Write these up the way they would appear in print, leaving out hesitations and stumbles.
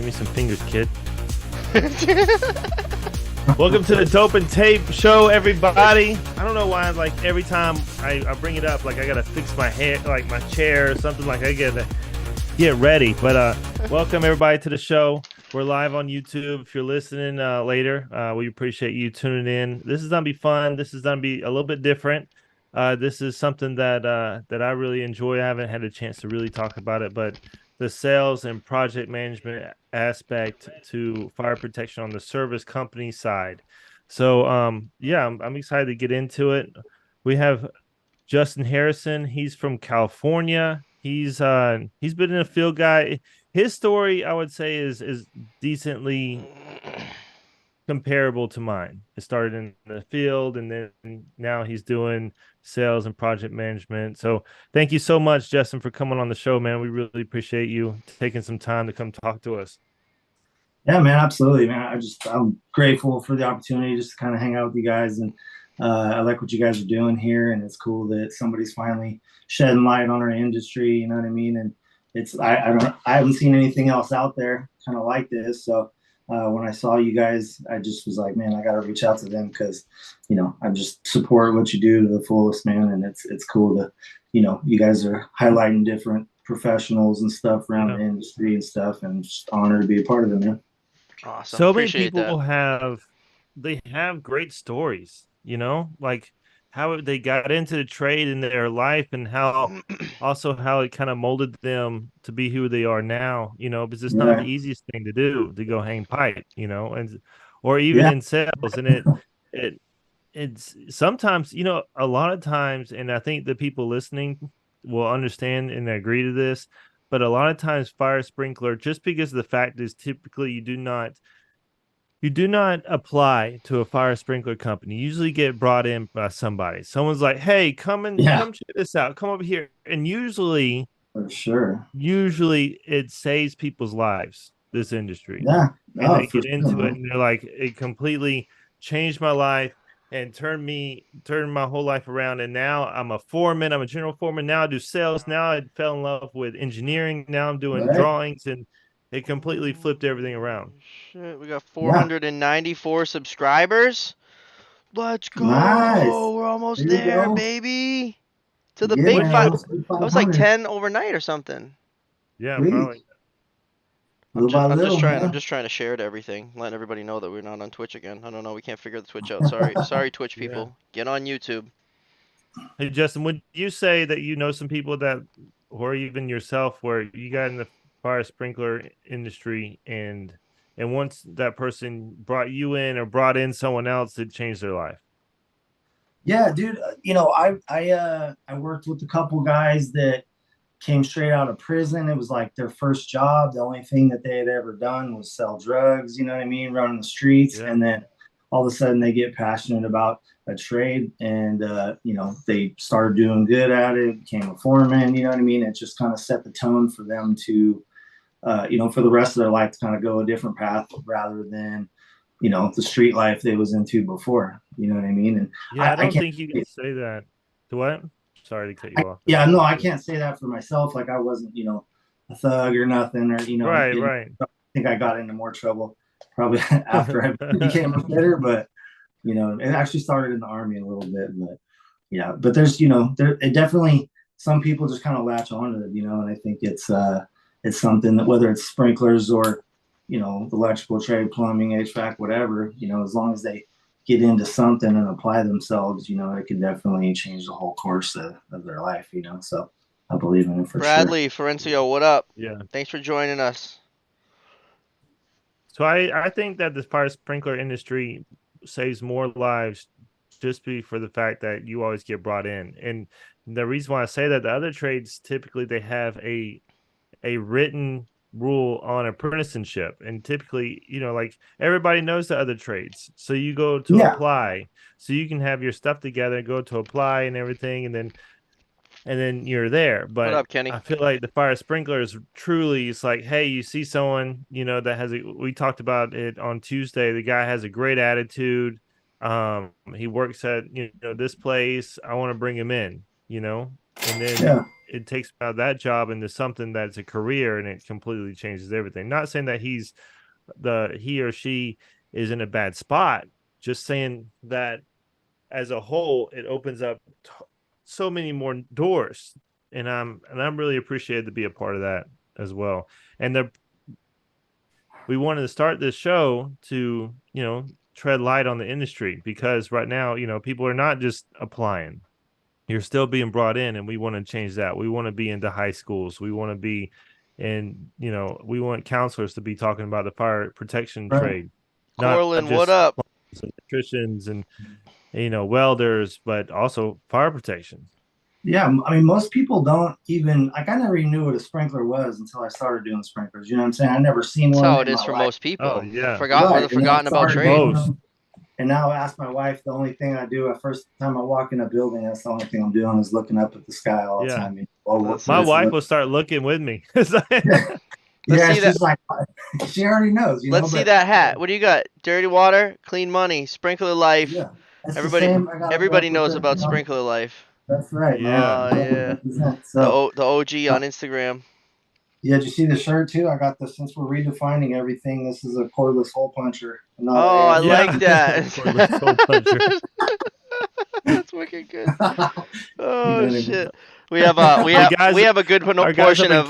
Give me some fingers, kid. Welcome to the Dope and Tape show, everybody. I don't know why, like, every time I bring it up, like, I gotta fix my hair, like my chair or something, like I gotta get ready. But welcome everybody to the show. We're live on YouTube. If you're listening later, we appreciate you tuning in. This is gonna be fun. This is gonna be a little bit different. This is something that I really enjoy. I haven't had a chance to really talk about it, but the sales and project management aspect to fire protection on the service company side. So yeah, I'm excited to get into it. We have Justin Harrison. He's from California. He's been in a field guy. His story, I would say, is decently comparable to mine. It started in the field, and then now he's doing sales and project management. So thank you so much, Justin, for coming on the show, man. We really appreciate you taking some time to come talk to us. Yeah, man, absolutely, man. I'm grateful for the opportunity just to kind of hang out with you guys, and I like what you guys are doing here, and it's cool that somebody's finally shedding light on our industry. You know what I mean? And I haven't seen anything else out there kind of like this. So when I saw you guys, I just was like, man, I got to reach out to them because, I just support what you do to the fullest, man. And it's cool to, you guys are highlighting different professionals and stuff around the industry and stuff, and just honored to be a part of it, man. Awesome. So many Appreciate people that. have great stories, like how they got into the trade in their life and how it kind of molded them to be who they are now, because it's not the Yeah. easiest thing to do to go hang pipe, and or even Yeah. in sales. And it's sometimes, a lot of times, and I think the people listening will understand and agree to this, but a lot of times fire sprinkler, just because of the fact is typically you do not apply to a fire sprinkler company. You usually get brought in by somebody. Someone's like, "Hey, come check this out. Come over here." And usually, For sure. it saves people's lives, this industry. Yeah. And Oh, they for get sure, into it man. and they're like, it completely changed my life and turned my whole life around. And now I'm a foreman, I'm a general foreman. Now I do sales. Now I fell in love with engineering. Now I'm doing Right. drawings, and it completely flipped everything around. Shit, we got Yeah. 494 subscribers. Let's Nice. go. We're almost There you there, go. baby. To the Getting big there. five. Let's do I was like 500. 10 overnight or something. Yeah, Sweet. probably. I'm Little by just I'm just little, trying I'm man. just trying to share it everything, letting everybody know that we're not on Twitch again. I don't know, we can't figure the Twitch out. Sorry Twitch Yeah. people. Get on YouTube. Hey, Justin, would you say that you know some people that, or even yourself, where you got in the fire sprinkler industry, and once that person brought you in or brought in someone else, it changed their life? Yeah, dude. I worked with a couple guys that came straight out of prison. It was like their first job. The only thing that they had ever done was sell drugs, you know what I mean, running the streets. Yeah. And then all of a sudden they get passionate about a trade, and they started doing good at it, became a foreman, you know what I mean? It just kind of set the tone for them to for the rest of their life to kind of go a different path rather than, the street life they was into before. You know what I mean? And Yeah, I I don't can't think you can say that. To what? Sorry to cut you off. yeah, no, I can't say that for myself. Like I wasn't, a thug or nothing, or Right, right. I think I got into more trouble probably after I became a fitter, but it actually started in the army a little bit, but yeah, but there's, it definitely some people just kind of latch onto it, and I think it's something that whether it's sprinklers or electrical trade, plumbing, HVAC, whatever, as long as they get into something and apply themselves, it can definitely change the whole course of their life, so I believe in it for Bradley, Florencio, what up? Yeah. Thanks for joining us. So I think that the fire sprinkler industry saves more lives just for the fact that you always get brought in. And the reason why I say that, the other trades typically they have a written rule on apprenticeship, and typically, like everybody knows the other trades. So you go to Yeah. apply, so you can have your stuff together, go to apply and everything, and then you're there. What But up, Kenny? I feel like the fire sprinklers truly, it's like, hey, you see someone, that has we talked about it on Tuesday. The guy has a great attitude. He works at, this place. I want to bring him in, and then Yeah. it takes me out of that job into something that's a career, and it completely changes everything. Not saying that he or she is in a bad spot, just saying that as a whole, it opens up so many more doors, and I'm really appreciated to be a part of that as well. And we wanted to start this show to, tread light on the industry, because right now, people are not just applying. You're still being brought in, and we want to change that. We want to be into high schools. We want to be we want counselors to be talking about the fire protection trade, not Corlin, what just up? electricians and welders, but also fire protection. Yeah, I mean, most people don't even like. I never even knew what a sprinkler was until I started doing sprinklers. You know what I'm saying? I never seen That's one how it in is my for life. most people. Oh yeah, We're the forgotten about trade. And now I ask my wife. The only thing I do the first time I walk in a building, that's the only thing I'm doing is looking up at the sky all the time. My wife will start looking with me. Yeah, she's like, she already knows. Let's see that hat. What do you got? Dirty water, clean money, sprinkler life. Yeah, everybody knows about sprinkler life. That's right. Yeah. So the OG on Instagram. Yeah, did you see the shirt too? I got this. Since we're redefining everything, this is a cordless hole puncher. I like that. Cordless hole puncher. That's wicked good. Oh shit. We have a good portion of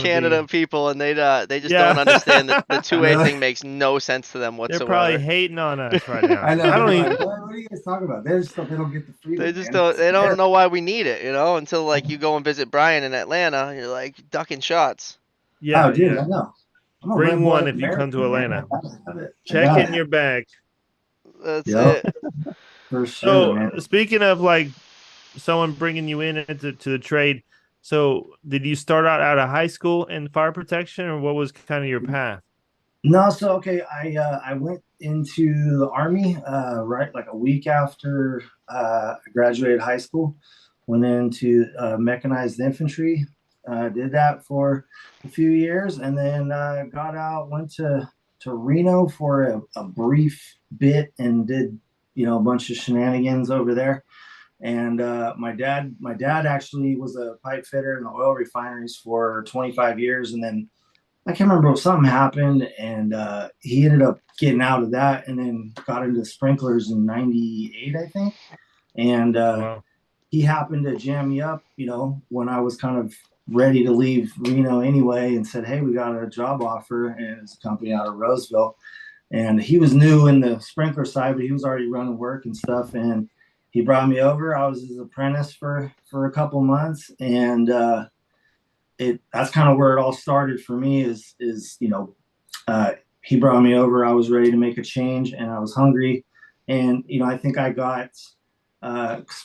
Canada people, and they just don't understand that the 2A thing makes no sense to them whatsoever. They're probably hating on us right now. I know. I don't even. What are you guys talking about? They don't get the freedom. They just don't. They don't know why we need it, until like you go and visit Brian in Atlanta, and you're like ducking shots. Yeah, oh, dude, I know. Bring one if you come to Atlanta. Check in your bag. That's it. For sure. So speaking of like someone bringing you into the trade, so did you start out of high school in fire protection, or what was kind of your path? No, so okay, I went into the Army right like a week after I graduated high school. Went into mechanized infantry. Did that for a few years, and then got out. Went to Reno for a brief bit, and did a bunch of shenanigans over there. And my dad actually was a pipe fitter in the oil refineries for 25 years, and then I can't remember if something happened, and he ended up getting out of that, and then got into sprinklers in '98, I think. And Wow. He happened to jam me up, when I was kind of ready to leave Reno anyway, and said, "Hey, we got a job offer," and it's a company out of Roseville. And he was new in the sprinkler side, but he was already running work and stuff. And he brought me over. I was his apprentice for a couple months, and that's kind of where it all started for me. He brought me over. I was ready to make a change, and I was hungry. And I think I got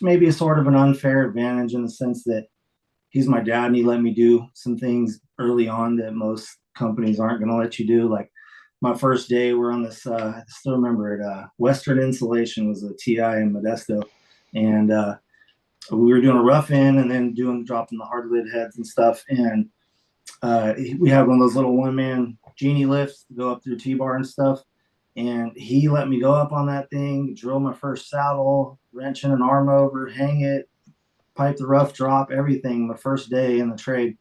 maybe a sort of an unfair advantage in the sense that he's my dad, and he let me do some things early on that most companies aren't going to let you do. Like my first day, we're on this. I still remember it. Western Insulation was a TI in Modesto, and we were doing a rough in, and then dropping the hard lid heads and stuff. And we had one of those little one-man genie lifts to go up through T-bar and stuff. And he let me go up on that thing, drill my first saddle, wrenching an arm over, hang it, pipe the rough drop, everything the first day in the trade.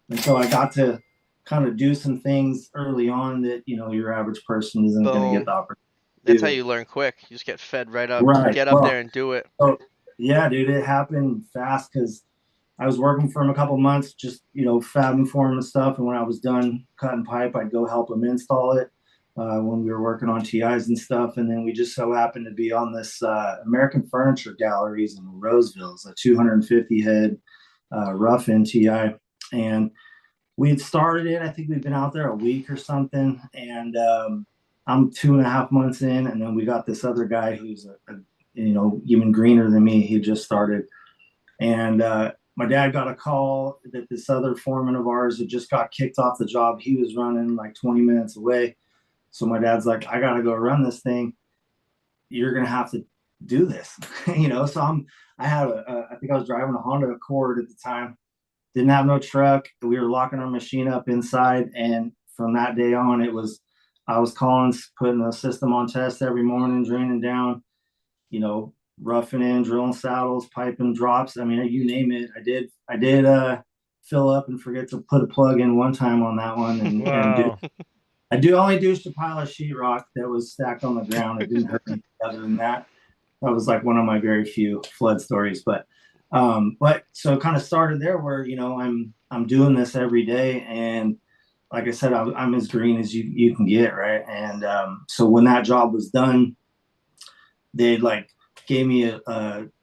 And so I got to kind of do some things early on that, your average person isn't going to get the opportunity. That's how you learn quick. You just get fed right up. Right. Get up there and do it. So, yeah, dude, it happened fast because I was working for him a couple months, just, fabbing for him and stuff. And when I was done cutting pipe, I'd go help him install it when we were working on TIs and stuff. And then we just so happened to be on this American Furniture Galleries in Roseville, a 250 head rough in TI. And we had started it. I think we've been out there a week or something. And I'm 2.5 months in. And then we got this other guy who's even greener than me. He just started. And my dad got a call that this other foreman of ours had just got kicked off the job. He was running like 20 minutes away. So my dad's like, "I got to go run this thing. You're going to have to do this." So I had I think I was driving a Honda Accord at the time. Didn't have no truck. We were locking our machine up inside. And from that day on, I was calling, putting the system on test every morning, draining down, roughing in, drilling saddles, piping drops. I mean, you name it. I did fill up and forget to put a plug in one time on that one, Wow. I do only douched a pile of sheetrock that was stacked on the ground. It didn't hurt me. Other than that, that was like one of my very few flood stories. But so it kind of started there, where I'm doing this every day, and like I said, I'm as green as you can get, right? And so when that job was done, they like gave me a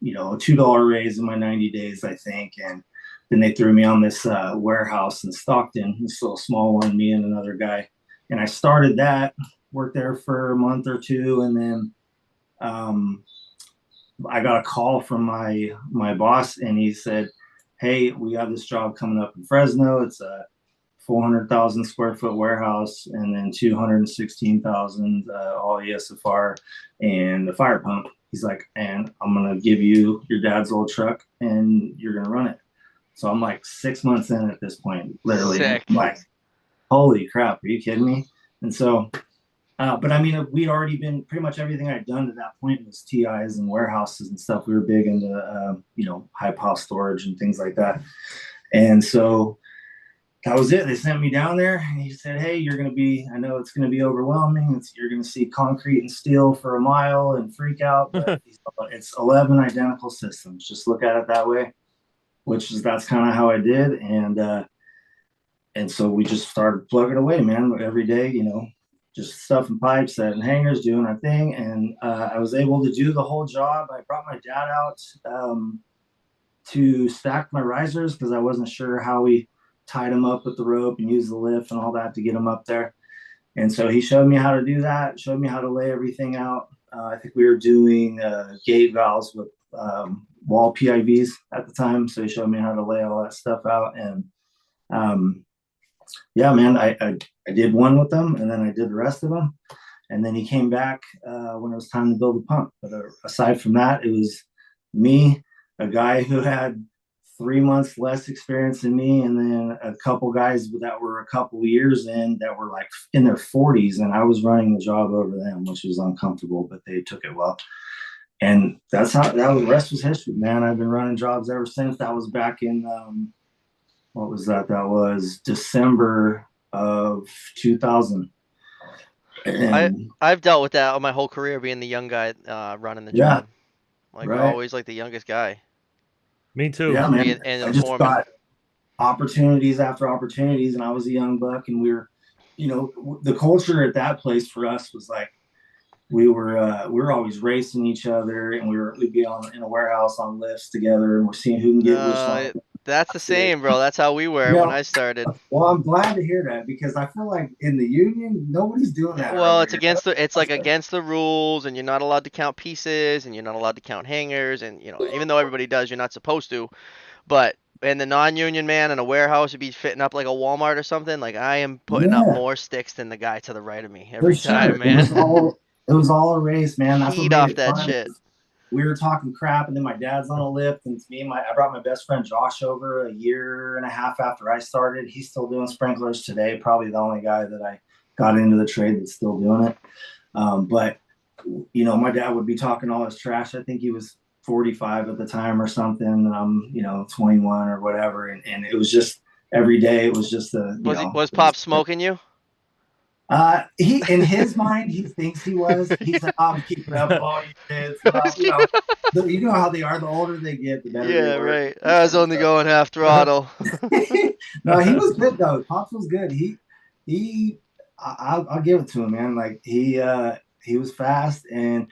$2 raise in my 90 days, I think, and then they threw me on this warehouse in Stockton, this little small one, me and another guy. And I started that, worked there for a month or two, and then I got a call from my boss, and he said, "Hey, we have this job coming up in Fresno. It's a 400,000 square foot warehouse, and then 216,000 all ESFR and the fire pump." He's like, "And I'm gonna give you your dad's old truck, and you're gonna run it." So I'm like 6 months in at this point, literally. I'm like, holy crap, are you kidding me? And so, but I mean, we'd already been pretty much everything I'd done to that point was TIs and warehouses and stuff. We were big into, high pile storage and things like that. And so that was it. They sent me down there, and he said, "Hey, I know it's going to be overwhelming. You're going to see concrete and steel for a mile and freak out, but it's 11 identical systems. Just look at it that way," that's kind of how I did. And so we just started plugging away, man, every day, just stuffing pipes, setting hangers, doing our thing. And I was able to do the whole job. I brought my dad out to stack my risers because I wasn't sure how we tied them up with the rope and used the lift and all that to get them up there. And so he showed me how to do that, showed me how to lay everything out. I think we were doing gate valves with wall PIVs at the time. So he showed me how to lay all that stuff out. And yeah, man, I did one with them, and then I did the rest of them. And then he came back when it was time to build the pump. But aside from that, it was me, a guy who had 3 months less experience than me, and then a couple guys that were a couple years in that were like in their 40s, and I was running the job over them, which was uncomfortable, but they took it well. And that's how the rest was history, man. I've been running jobs ever since. That was back in what was that? That was December of 2000. And I've dealt with that my whole career, being the young guy running the job. Like right. Always like the youngest guy. Me too. Yeah, man. I just got opportunities after opportunities, and I was a young buck, and we were, the culture at that place for us was like we were always racing each other, and we'd be in a warehouse on lifts together, and we're seeing who can get which one. That's the same, bro. That's how we were when I started. Well, I'm glad to hear that, because I feel like in the union, nobody's doing that. Well, it's against the rules, and you're not allowed to count pieces, and you're not allowed to count hangers, and even though everybody does, you're not supposed to. But in the non-union, man, in a warehouse, you'd be fitting up like a Walmart or something. Like, I am putting up more sticks than the guy to the right of me every time, man. It was all a race, man. That's Feed off that shit. We were talking crap, and then my dad's on a lift, and I brought my best friend Josh over a year and a half after I started. He's still doing sprinklers today, probably the only guy that I got into the trade that's still doing it. But my dad would be talking all his trash. I think he was 45 at the time or something, and I'm 21 or whatever, and it was just every day. It was just was Pop smoking you? He, in his mind, he thinks he was. He said, "I'm keeping up with all you kids." You know how they are. The older they get, the better. Yeah, right. I was only going half throttle. No, he was good though. Pops was good. I'll give it to him, man. Like he was fast, and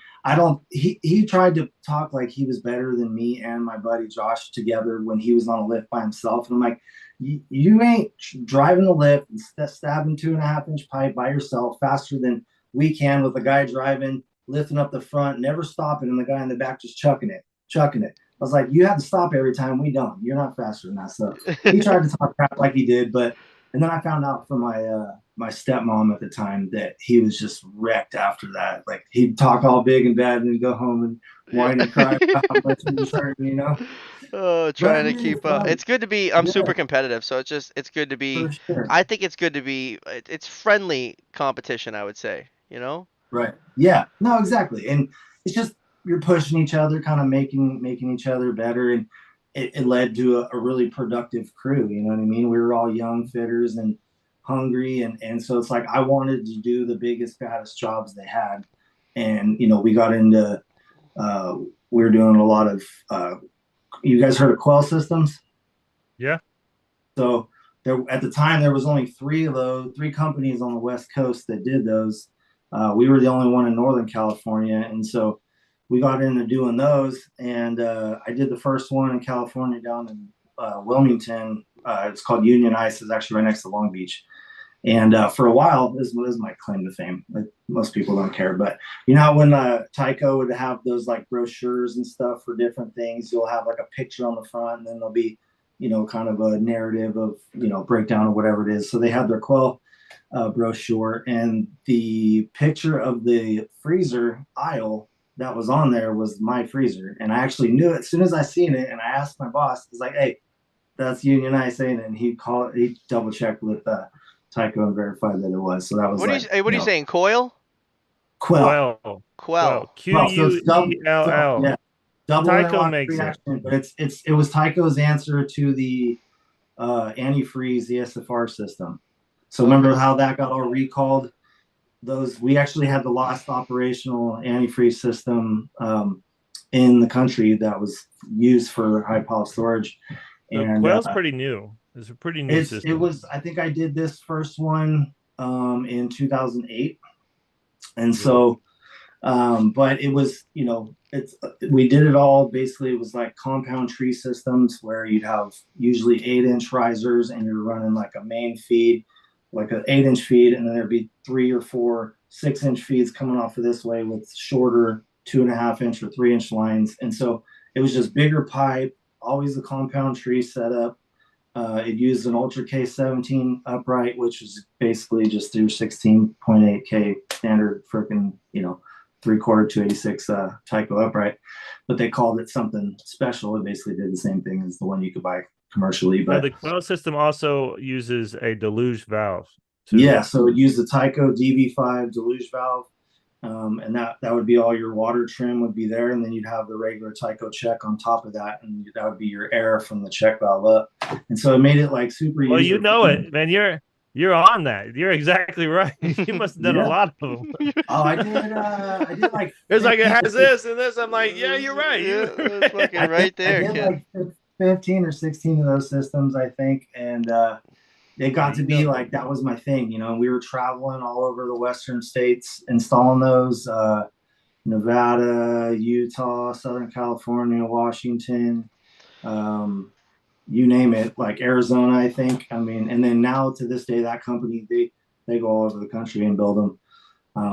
he tried to talk like he was better than me and my buddy Josh together when he was on a lift by himself. And I'm like, you ain't driving the lift and stabbing 2.5-inch pipe by yourself faster than we can with a guy driving, lifting up the front, never stopping, and the guy in the back just chucking it. I was like, you have to stop every time. We don't. You're not faster than that. So he tried to talk crap like he did, and then I found out from my stepmom at the time that he was just wrecked after that. Like, he'd talk all big and bad, and then go home and whine and cry about how much he was hurting, Oh, trying to keep up. It's good to be. I'm super competitive, so it's good to be. Sure. I think it's good to be. It's friendly competition, I would say. Right. Yeah. No, exactly. And it's just you're pushing each other, kind of making each other better. it led to a really productive crew. You know what I mean? We were all young fitters and hungry, and so it's like I wanted to do the biggest, baddest jobs they had, and we got into we were doing a lot of you guys heard of Quell Systems? Yeah. So there at the time there was only three companies on the West Coast that did those. We were the only one in Northern California, and so we got into doing those. And I did the first one in California down in Wilmington. It's called Union Ice. It's actually right next to Long Beach. And for a while, this is my claim to fame. Like, most people don't care, but when Tyco would have those like brochures and stuff for different things, you'll have like a picture on the front, and then there'll be kind of a narrative of breakdown of whatever it is. So they had their Quell brochure, and the picture of the freezer aisle that was on there was my freezer, and I actually knew it as soon as I seen it. And I asked my boss, "It's like, hey, that's Union Ice, ain't it?" And he double checked with Tyco and verified that it was. So that was what are you saying? Coil? Quell. Quell. Yeah. Double Tyco makes reaction, but it was Tyco's answer to the antifreeze, the SFR system. So remember how that got all recalled? We actually had the last operational antifreeze system in the country that was used for high power storage. And Quell's pretty new. It's a pretty new system. It was. I think I did this first one in 2008, and so, but it was we did it all basically. It was like compound tree systems where you'd have usually 8-inch risers, and you're running like a main feed, like an 8-inch feed, and then there'd be 3 or 4 6-inch feeds coming off of this way with shorter 2.5-inch or 3-inch lines. And so it was just bigger pipe, always a compound tree setup. It used an Ultra K17 upright, which is basically just your 16.8K standard freaking 3/4 286 Tyco upright, but they called it something special. It basically did the same thing as the one you could buy commercially. But the Quell system also uses a deluge valve too. Yeah, so it used the Tyco DV5 deluge valve, and that would be all your water trim would be there, and then you'd have the regular Tyco check on top of that, and that would be your air from the check valve up. And so it made it like super easy. Well, it, man. You're on that. You're exactly right. You must have done a lot of them. Oh, I did like. It's like it has this and this. I'm like, yeah, you're right. It's fucking right there, kid. Like 15 or 16 of those systems, I think, and it got to be like that was my thing. We were traveling all over the Western states installing those. Nevada, Utah, Southern California, Washington. You name it, like Arizona, I think. I mean, and then now to this day, that company, they go all over the country and build them.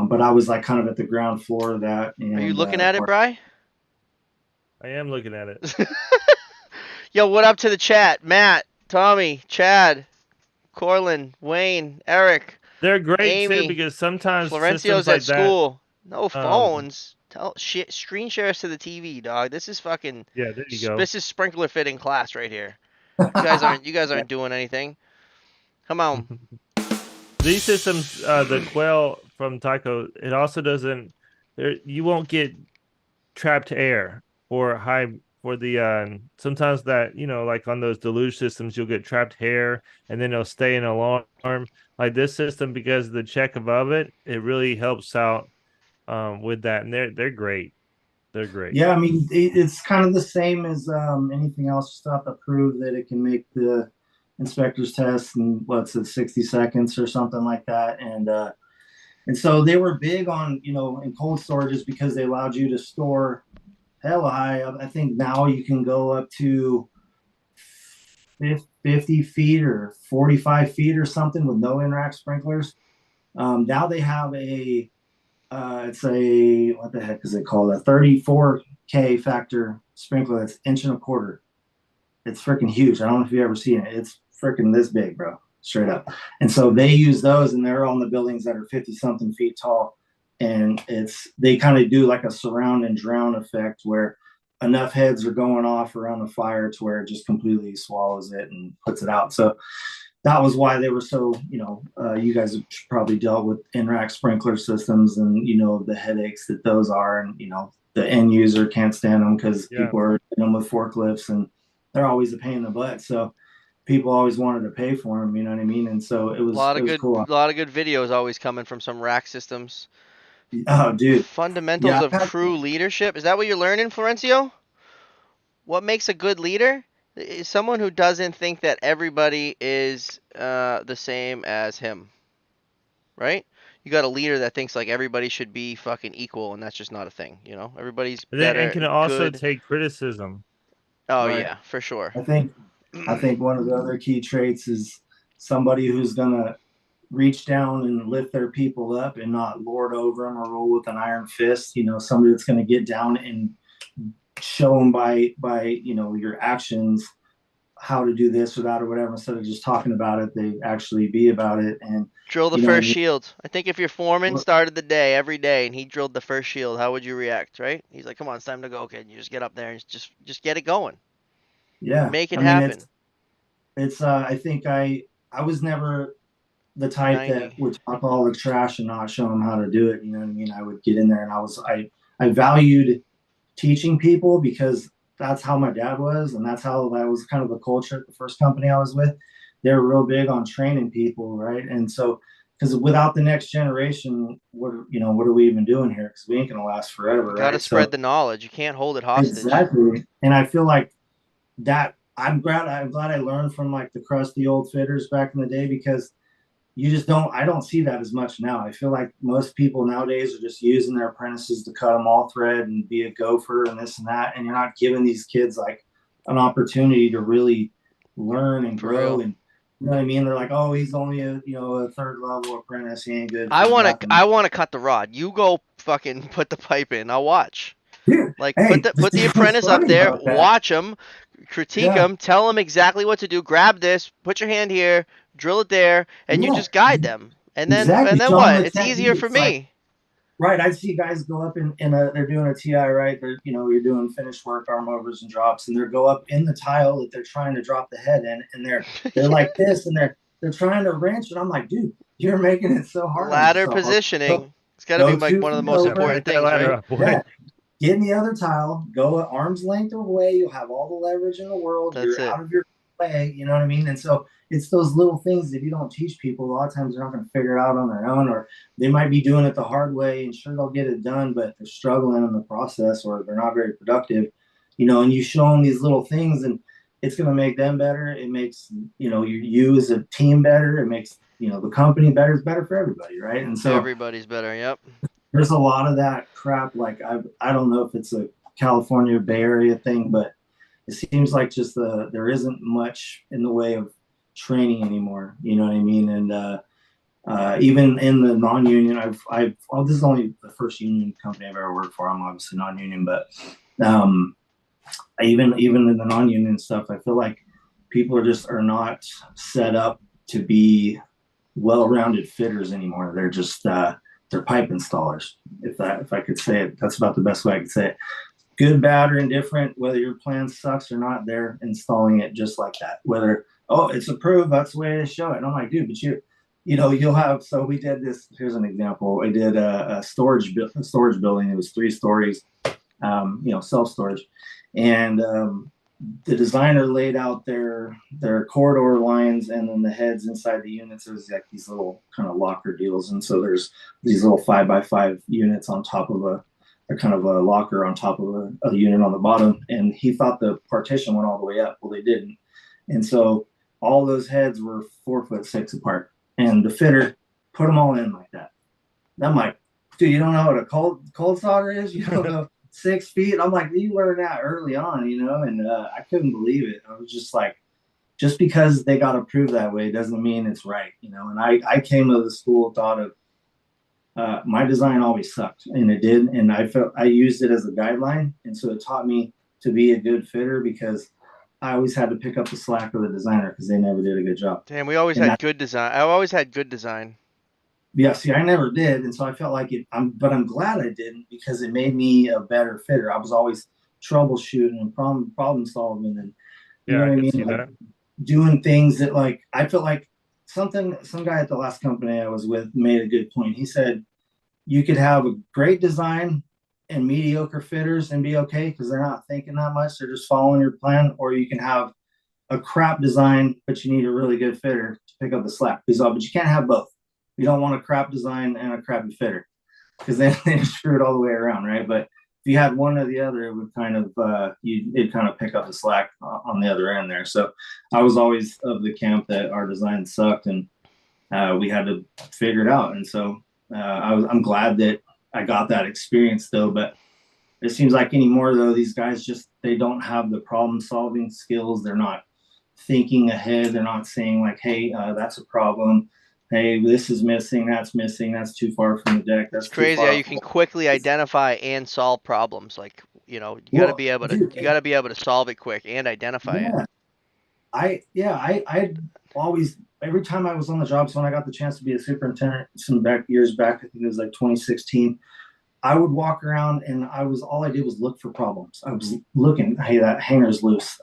But I was like kind of at the ground floor of that. And, are you looking at it, Bri? I am looking at it. Yo, what up to the chat? Matt, Tommy, Chad, Corlin, Wayne, Eric. They're great Amy, too, because sometimes Florencio's like at school. No phones. Screen shares to the TV, dog. This is fucking. Yeah, there you go. This is sprinkler fitting class right here. You guys aren't doing anything. Come on. These systems, the Quell from Tyco, it also doesn't. You won't get trapped air or the sometimes that like on those deluge systems you'll get trapped hair and then it'll stay in alarm. Like this system, because of the check above it, it really helps out with that, and they're great. They're great. Yeah, I mean, it's kind of the same as anything else. Just have to prove that it can make the inspector's test in 60 seconds or something like that. And so they were big on in cold storages because they allowed you to store hella high. I think now you can go up to 50 feet or 45 feet or something with no in-rack sprinklers. Now they have it's a, what the heck is it called? A 34K factor sprinkler that's 1.25 inches. It's freaking huge. I don't know if you've ever seen it. It's freaking this big, bro. Straight up. And so they use those, and they're on the buildings that are 50-something feet tall. And they kind of do like a surround and drown effect where enough heads are going off around the fire to where it just completely swallows it and puts it out. So that was why they were so, you guys have probably dealt with in-rack sprinkler systems and, the headaches that those are. And, the end user can't stand them because people are in them with forklifts and they're always a pain in the butt. So people always wanted to pay for them, you know what I mean? And so it was cool. A lot of good videos always coming from some rack systems. Oh, dude. Fundamentals Yeah. of crew leadership. Is that what you're learning, Florencio? What makes a good leader? Is someone who doesn't think that everybody is the same as him, right? You got a leader that thinks like everybody should be fucking equal, and that's just not a thing. You know, everybody's better, and can also good. take criticism. Oh Right. yeah, for sure. I think one of the other key traits is somebody who's gonna reach down and lift their people up and not lord over them or roll with an iron fist. You know, somebody that's gonna get down and show them by your actions how to do this or that or whatever, instead of just talking about it, they actually be about it. And drill the first shield. I think if your foreman started the day every day and he drilled the first shield, how would you react, right? He's like, come on, it's time to go, kid. You just get up there and just get it going. Yeah. Make it happen. It's I think I was never the type that would talk all the trash and not show them how to do it. You know what I mean? I would get in there and I valued teaching people because that's how my dad was, and that was kind of the culture at the first company I was with. They were real big on training people, right? And so, because without the next generation, what are we even doing here? Because we ain't gonna last forever. You got to spread the knowledge. You can't hold it hostage. Exactly. And I feel like that. I'm glad I learned from like the crusty old fitters back in the day, because I don't see that as much now. I feel like most people nowadays are just using their apprentices to cut them all thread and be a gopher and this and that. And you're not giving these kids like an opportunity to really learn and grow. And you know what I mean? They're like, oh, he's only a third level apprentice. He ain't good. I want to cut the rod. You go fucking put the pipe in. I'll watch. Like put the apprentice up there, watch him, critique him, tell him exactly what to do. Grab this, put your hand here, drill it there, and you just guide them. And then what? It's easier for me. Right. I see guys go up they're doing a TI, right? You're doing finished work, arm overs and drops, and they go up in the tile that they're trying to drop the head in, and they're like this, and they're trying to wrench, and I'm like, dude, you're making it so hard. Ladder positioning. It's got to be like one of the most important things, right? Yeah. Get in the other tile, go at arm's length away. You'll have all the leverage in the world. You're out of your way. You know what I mean? And so it's those little things that if you don't teach people, a lot of times they're not going to figure it out on their own, or they might be doing it the hard way, and sure, they'll get it done, but they're struggling in the process, or they're not very productive, and you show them these little things, and it's going to make them better. It makes, you as a team better. It makes, the company better. It's better for everybody, right? And so everybody's better. Yep. There's a lot of that crap. Like I don't know if it's a California Bay Area thing, but it seems like just there isn't much in the way of training anymore. You know what I mean? And even in the non-union, this is only the first union company I've ever worked for. I'm obviously non-union, but even in the non-union stuff, I feel like people are not set up to be well-rounded fitters anymore. They're just they're pipe installers. If I could say it, that's about the best way I could say it. Good, bad, or indifferent, whether your plan sucks or not, they're installing it just like that. Whether, it's approved, that's the way they show it. And I'm like, dude, but you'll have. So we did this. Here's an example. We did a storage building. It was 3 stories, self-storage, and the designer laid out their corridor lines, and then the heads inside the units. There's like these little kind of locker deals, and so there's these little 5x5 units on top of a kind of a locker on top of a unit on the bottom. And he thought the partition went all the way up. Well, they didn't, and so all those heads were 4'6" apart, and the fitter put them all in like that. And I'm like, dude, you don't know what a cold solder is? You don't know 6 feet? I'm like, you learned that early on, and I couldn't believe it. I was just like, just because they got approved that way doesn't mean it's right, and I came to the school thought of my design always sucked, and it did, and I felt I used it as a guideline, and so it taught me to be a good fitter, because I always had to pick up the slack of the designer because they never did a good job. Damn, we always had good design. I always had good design. Yeah, see, I never did, and so I felt like it. But I'm glad I didn't, because it made me a better fitter. I was always troubleshooting and problem solving, and you know what I mean, like doing things that, like, I felt like some guy at the last company I was with made a good point. He said you could have a great design and mediocre fitters and be okay because they're not thinking that much. They're just following your plan. Or you can have a crap design, but you need a really good fitter to pick up the slack. But you can't have both. You don't want a crap design and a crappy fitter because then they screw it all the way around, right? But if you had one or the other, it would kind of it'd kind of pick up the slack on the other end there. So I was always of the camp that our design sucked and we had to figure it out. And so I'm glad that I got that experience though. But it seems like anymore though, these guys they don't have the problem solving skills. They're not thinking ahead. They're not saying like, hey, that's a problem. Hey, this is missing, that's too far from the deck. That's crazy how you can quickly identify and solve problems. Like, you got to be able to solve it quick and identify it. I always, every time I was on the job, so when I got the chance to be a superintendent years back, I think it was like 2016, I would walk around and all I did was look for problems. I was looking, hey, that hanger's loose.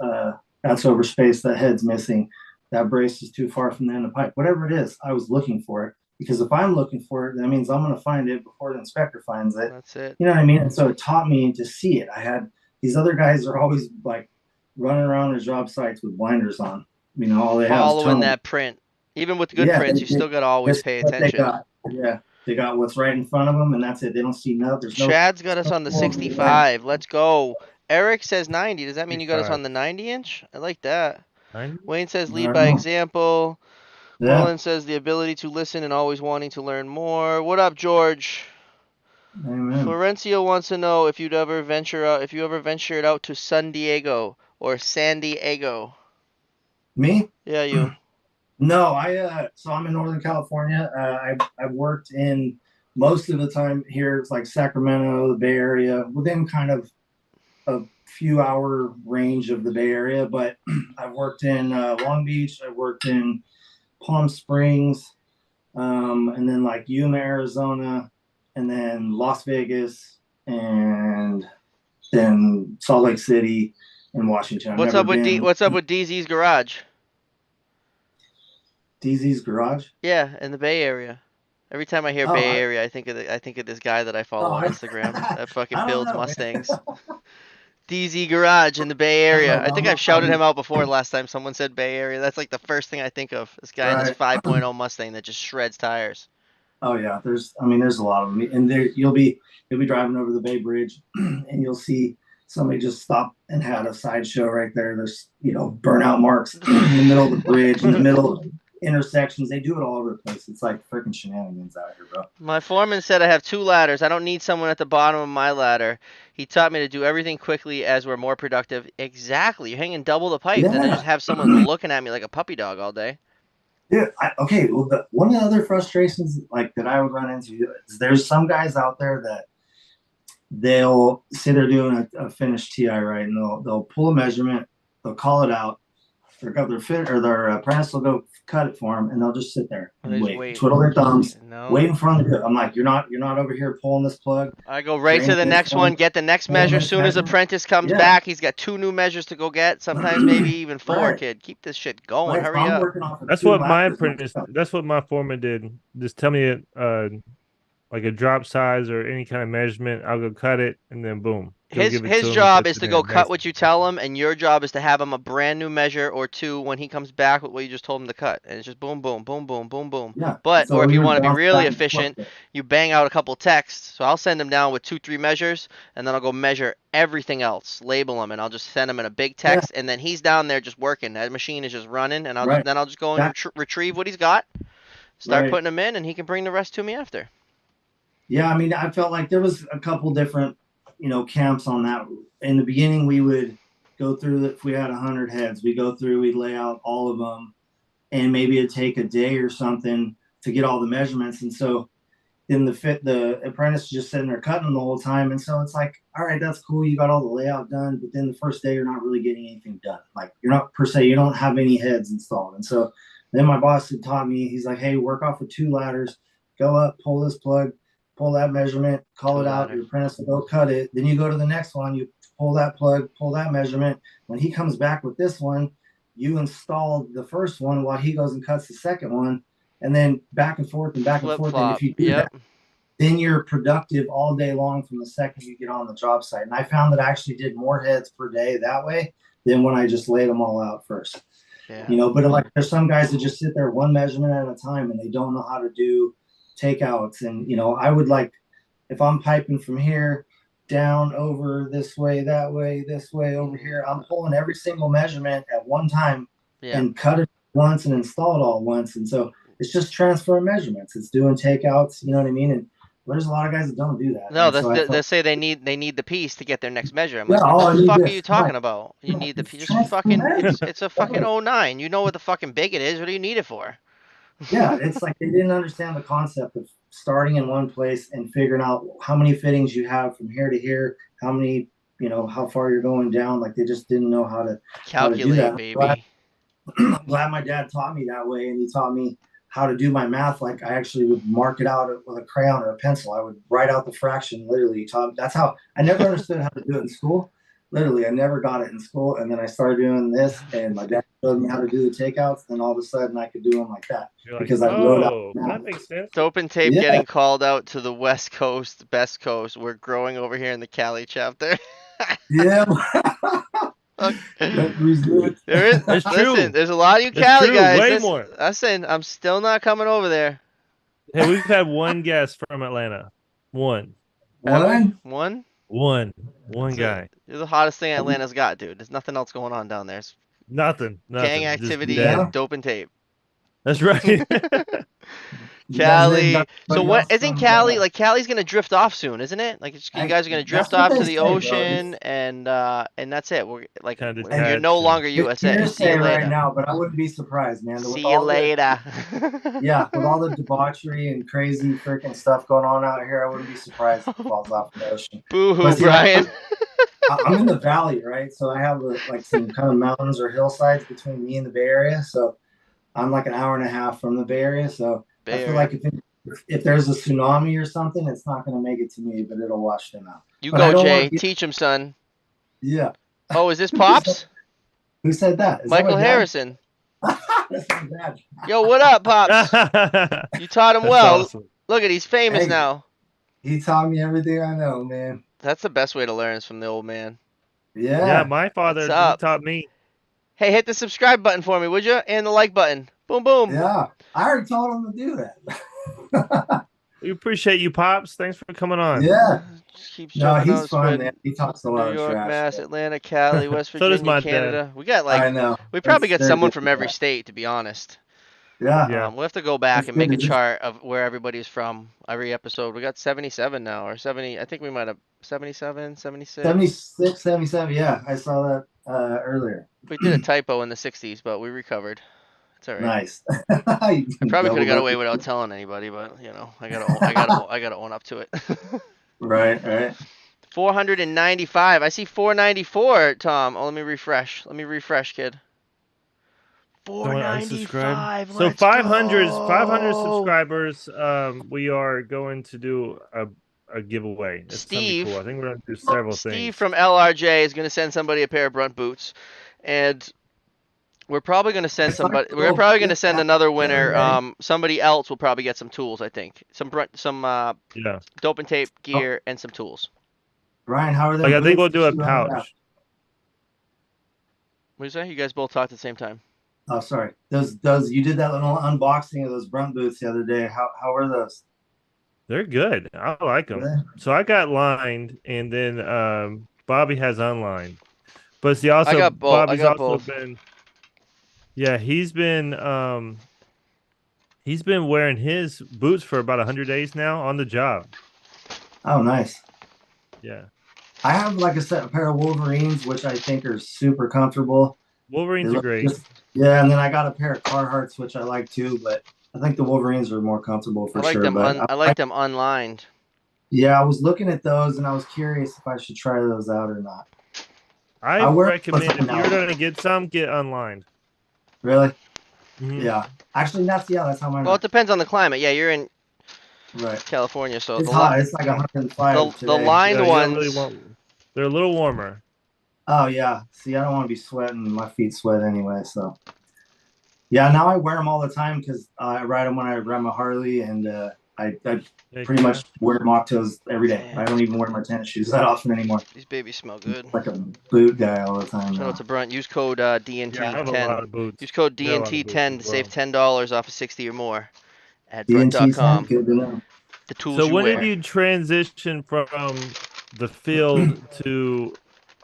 That's overspaced, that head's missing. That brace is too far from the end of the pipe. Whatever it is, I was looking for it because if I'm looking for it, that means I'm going to find it before the inspector finds it. That's it. You know what I mean? And so it taught me to see it. I had these other guys are always like running around their job sites with blinders on. All they have is following that print. Even with good prints, you still got to always pay attention. They got what's right in front of them, and that's it. They don't see nothing. Chad's got us on the 65. Let's go. Eric says 90. Does that mean you got us on the 90-inch? I like that. 90? Wayne says lead by example. Roland says the ability to listen and always wanting to learn more. What up, George? Amen. Florencio wants to know if you ever ventured out to San Diego or San Diego. Me? Yeah, you. No, so I'm in Northern California. I've worked in most of the time here. It's like Sacramento, the Bay Area, within kind of a few hour range of the Bay Area. But I've worked in Long Beach. I've worked in Palm Springs, and then like Yuma, Arizona, and then Las Vegas, and then Salt Lake City and Washington. What's up with DZ's Garage? DZ's Garage? Yeah, in the Bay Area. Every time I hear Bay Area, I think of this guy that I follow on Instagram that fucking builds Mustangs. DZ Garage in the Bay Area. I think I've shouted him out before last time someone said Bay Area. That's like the first thing I think of. This guy in this 5.0 Mustang that just shreds tires. Oh yeah, there's a lot of them, and you'll be driving over the Bay Bridge, and you'll see somebody just stop and had a sideshow right there. There's burnout marks in the middle of the bridge, in the middle of intersections. They do it all over the place. It's like freaking shenanigans out here, bro. My foreman said I have 2 ladders. I don't need someone at the bottom of my ladder. He taught me to do everything quickly as we're more productive. Exactly. You're hanging double the pipe, then I just have someone looking at me like a puppy dog all day. Yeah. Okay. Well, one of the other frustrations like that I would run into is there's some guys out there that they'll say they're doing a finished TI right, and they'll pull a measurement, they'll call it out. Their apprentice will go cut it for them, and they'll just sit there and wait, twiddle their thumbs, wait in front of the. I'm like, you're not over here pulling this plug. I go right to the next one, get the next measure. As soon as apprentice comes back, he's got 2 new measures to go get. Sometimes maybe even 4. Kid, keep this shit going. Hurry up. That's what my apprentice. That's what my foreman did. Just tell me like a drop size or any kind of measurement. I'll go cut it, and then boom. His job is to go cut what you tell him, and your job is to have him a brand new measure or 2 when he comes back with what you just told him to cut. And it's just boom, boom, boom, boom, boom, boom. Yeah. Or if you want to be really efficient, you bang out a couple texts. So I'll send him down with 2-3 measures, and then I'll go measure everything else, label them, and I'll just send him in a big text. And then he's down there just working. That machine is just running, and I'll just go and retrieve what he's got, start putting them in, and he can bring the rest to me after. Yeah, I mean, I felt like there was a couple different camps on that. In the beginning, we would go through if we had 100 heads, we'd lay out all of them, and maybe it'd take a day or something to get all the measurements. And so then the apprentice is just sitting there cutting them the whole time. And so it's like, all right, that's cool. You got all the layout done, but then the first day you're not really getting anything done. Like you don't have any heads installed. And so then my boss had taught me, he's like, hey, work off with 2 ladders, go up, pull this plug, pull that measurement, call it out, your apprentice will go cut it. Then you go to the next one, you pull that plug, pull that measurement. When he comes back with this one, you installed the first one while he goes and cuts the second one, and then back and forth and back and forth. And if you do that, then you're productive all day long from the second you get on the job site. And I found that I actually did more heads per day that way than when I just laid them all out first. Yeah. You know, but like there's some guys that just sit there one measurement at a time and they don't know how to do takeouts. And, you know, I would like, if I'm piping from here down over this way, that way, this way, over here, I'm pulling every single measurement at one time and cut it once and install it all once. And so it's just transfer measurements. It's doing takeouts, you know what I mean? And there's a lot of guys that don't do that. No, they say they need the piece to get their next measure. I'm like, yeah, what the fuck are this. you talking about? You need the piece. Just fucking, it's a fucking 09. You know what the fucking big it is. What do you need it for? Yeah, it's like they didn't understand the concept of starting in one place and figuring out how many fittings you have from here to here, how many, you know, how far you're going down. Like they just didn't know how to calculate, how to do that. Baby. I'm glad my dad taught me that way, and he taught me how to do my math. Like I actually would mark it out with a crayon or a pencil. I would write out the fraction. Literally, that's how I never understood how to do it in school. Literally, I never got it in school, and then I started doing this, and my dad showed me how to do the takeouts. And all of a sudden, I could do them like that because I wrote out. That makes sense. Dope and Tape getting called out to the West Coast, Best Coast. We're growing over here in the Cali chapter. Yeah. There is. It's true. Listen, there's a lot of you Cali guys. Way more. Listen, I'm still not coming over there. Hey, we've had one guest from Atlanta. One guy. You're the hottest thing Atlanta's got, dude. There's nothing else going on down there. It's nothing. Gang activity and Dope and Tape. That's right. Cali. So what isn't Cali like? Cali's gonna drift off soon, isn't it? Like you guys are gonna drift off to the ocean, and that's it. We're like you're no longer USA. See you later. Right now, but I wouldn't be surprised, man. See you later. Yeah, with all the debauchery and crazy freaking stuff going on out here, I wouldn't be surprised if it falls off the ocean. Boo-hoo, Brian. I'm in the valley, right? So I have like some kind of mountains or hillsides between me and the Bay Area. So I'm like an hour and a half from the Bay Area. So I feel like if there's a tsunami or something, it's not going to make it to me, but it'll wash them out. You go, Jay. Teach him, son. Yeah. Oh, is this Pops? Who said that? Michael Harrison. That's my dad. Yo, what up, Pops? You taught him well. Awesome. Look at, he's famous now. He taught me everything I know, man. That's the best way to learn is from the old man. Yeah. Yeah, my father taught me. Hey, hit the subscribe button for me, would you? And the like button. Boom, boom. Yeah. I already told him to do that. We appreciate you, Pops. Thanks for coming on. Yeah. Just keep he's fun, man. He talks a lot of New York, trash. Mass, Atlanta, Cali, West Virginia, So does my Canada. dad. We got like, I know. We probably get someone from every state, to be honest. Yeah. We'll have to go back and make a chart of where everybody's from every episode. We got 77 now, or 70. I think we might have 77, 76. 76, 77. Yeah, I saw that earlier. We did a typo in the 60s, but we recovered. It's all right. Nice. I probably could have got away without telling anybody, but you know, I gotta own up to it. Right. 495. I see 494, Tom. Oh, let me refresh, kid. 495. So 500 subscribers. We are going to do a giveaway. It's Steve, cool. I think we're going to do several things. Steve from LRJ is going to send somebody a pair of Brunt boots, and we're probably going to send somebody. We're probably going to send another winner. Somebody else will probably get some tools. I think some Dope and Tape gear and some tools. Brian, how are they? Like, I think we'll do a pouch. What do you say? You guys both talked at the same time. Oh, sorry. Those you did that little unboxing of those Brunt boots the other day. How are those? They're good. I like them. Really? So I got lined, and then Bobby has unlined. But see, also I got both. Bobby's been. Yeah, he's been wearing his boots for about 100 days now on the job. Oh, nice. Yeah. I have, like I said, a pair of Wolverines, which I think are super comfortable. Wolverines are great. Yeah, and then I got a pair of Carhartts, which I like too, but I think the Wolverines are more comfortable for sure. I like them unlined. Yeah, I was looking at those, and I was curious if I should try those out or not. I recommend if you're going to get some, get unlined. Really? Mm-hmm. Yeah. Actually, that's how mine. Well, it depends on the climate. Yeah, you're in right California, so it's hot. It's like 105 the lined ones. Really they're a little warmer. Oh yeah. See, I don't want to be sweating. My feet sweat anyway, so. Yeah, now I wear them all the time because I ride them when I ride my Harley, and I I pretty much wear mock toes every day. I don't even wear my tennis shoes that often anymore. These babies smell good. Like a boot guy all the time. Shout out to Brunt. Use code DNT10. Yeah, I have a lot of boots. Use code DNT10 to save $10 off of 60 or more at DNT10, brunt.com. good to know. The tools so you when wear. did you transition from the field to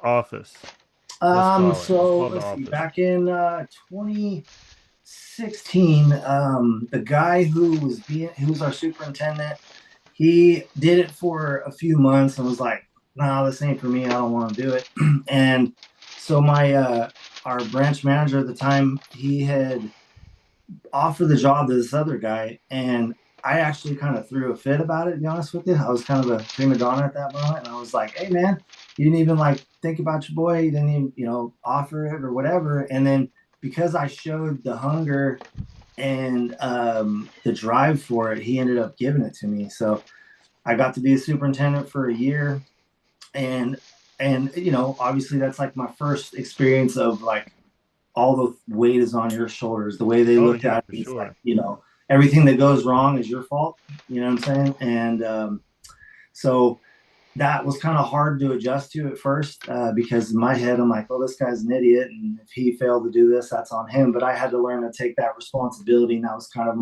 office? So let's see, back in 2016, the guy who was our superintendent, he did it for a few months and was like, "Nah, this ain't for me. I don't want to do it." And so my our branch manager at the time, he had offered the job to this other guy, and I actually kind of threw a fit about it, to be honest with you. I was kind of a prima donna at that moment, and I was like, "Hey, man, you didn't even like think about your boy. You didn't even, offer it or whatever." And then because I showed the hunger and the drive for it, he ended up giving it to me. So I got to be a superintendent for a year, and obviously that's like my first experience of like all the weight is on your shoulders. The way they looked at it, sure. like, everything that goes wrong is your fault. You know what I'm saying? And so that was kind of hard to adjust to at first because in my head, I'm like, oh, this guy's an idiot. And if he failed to do this, that's on him. But I had to learn to take that responsibility. And that was kind of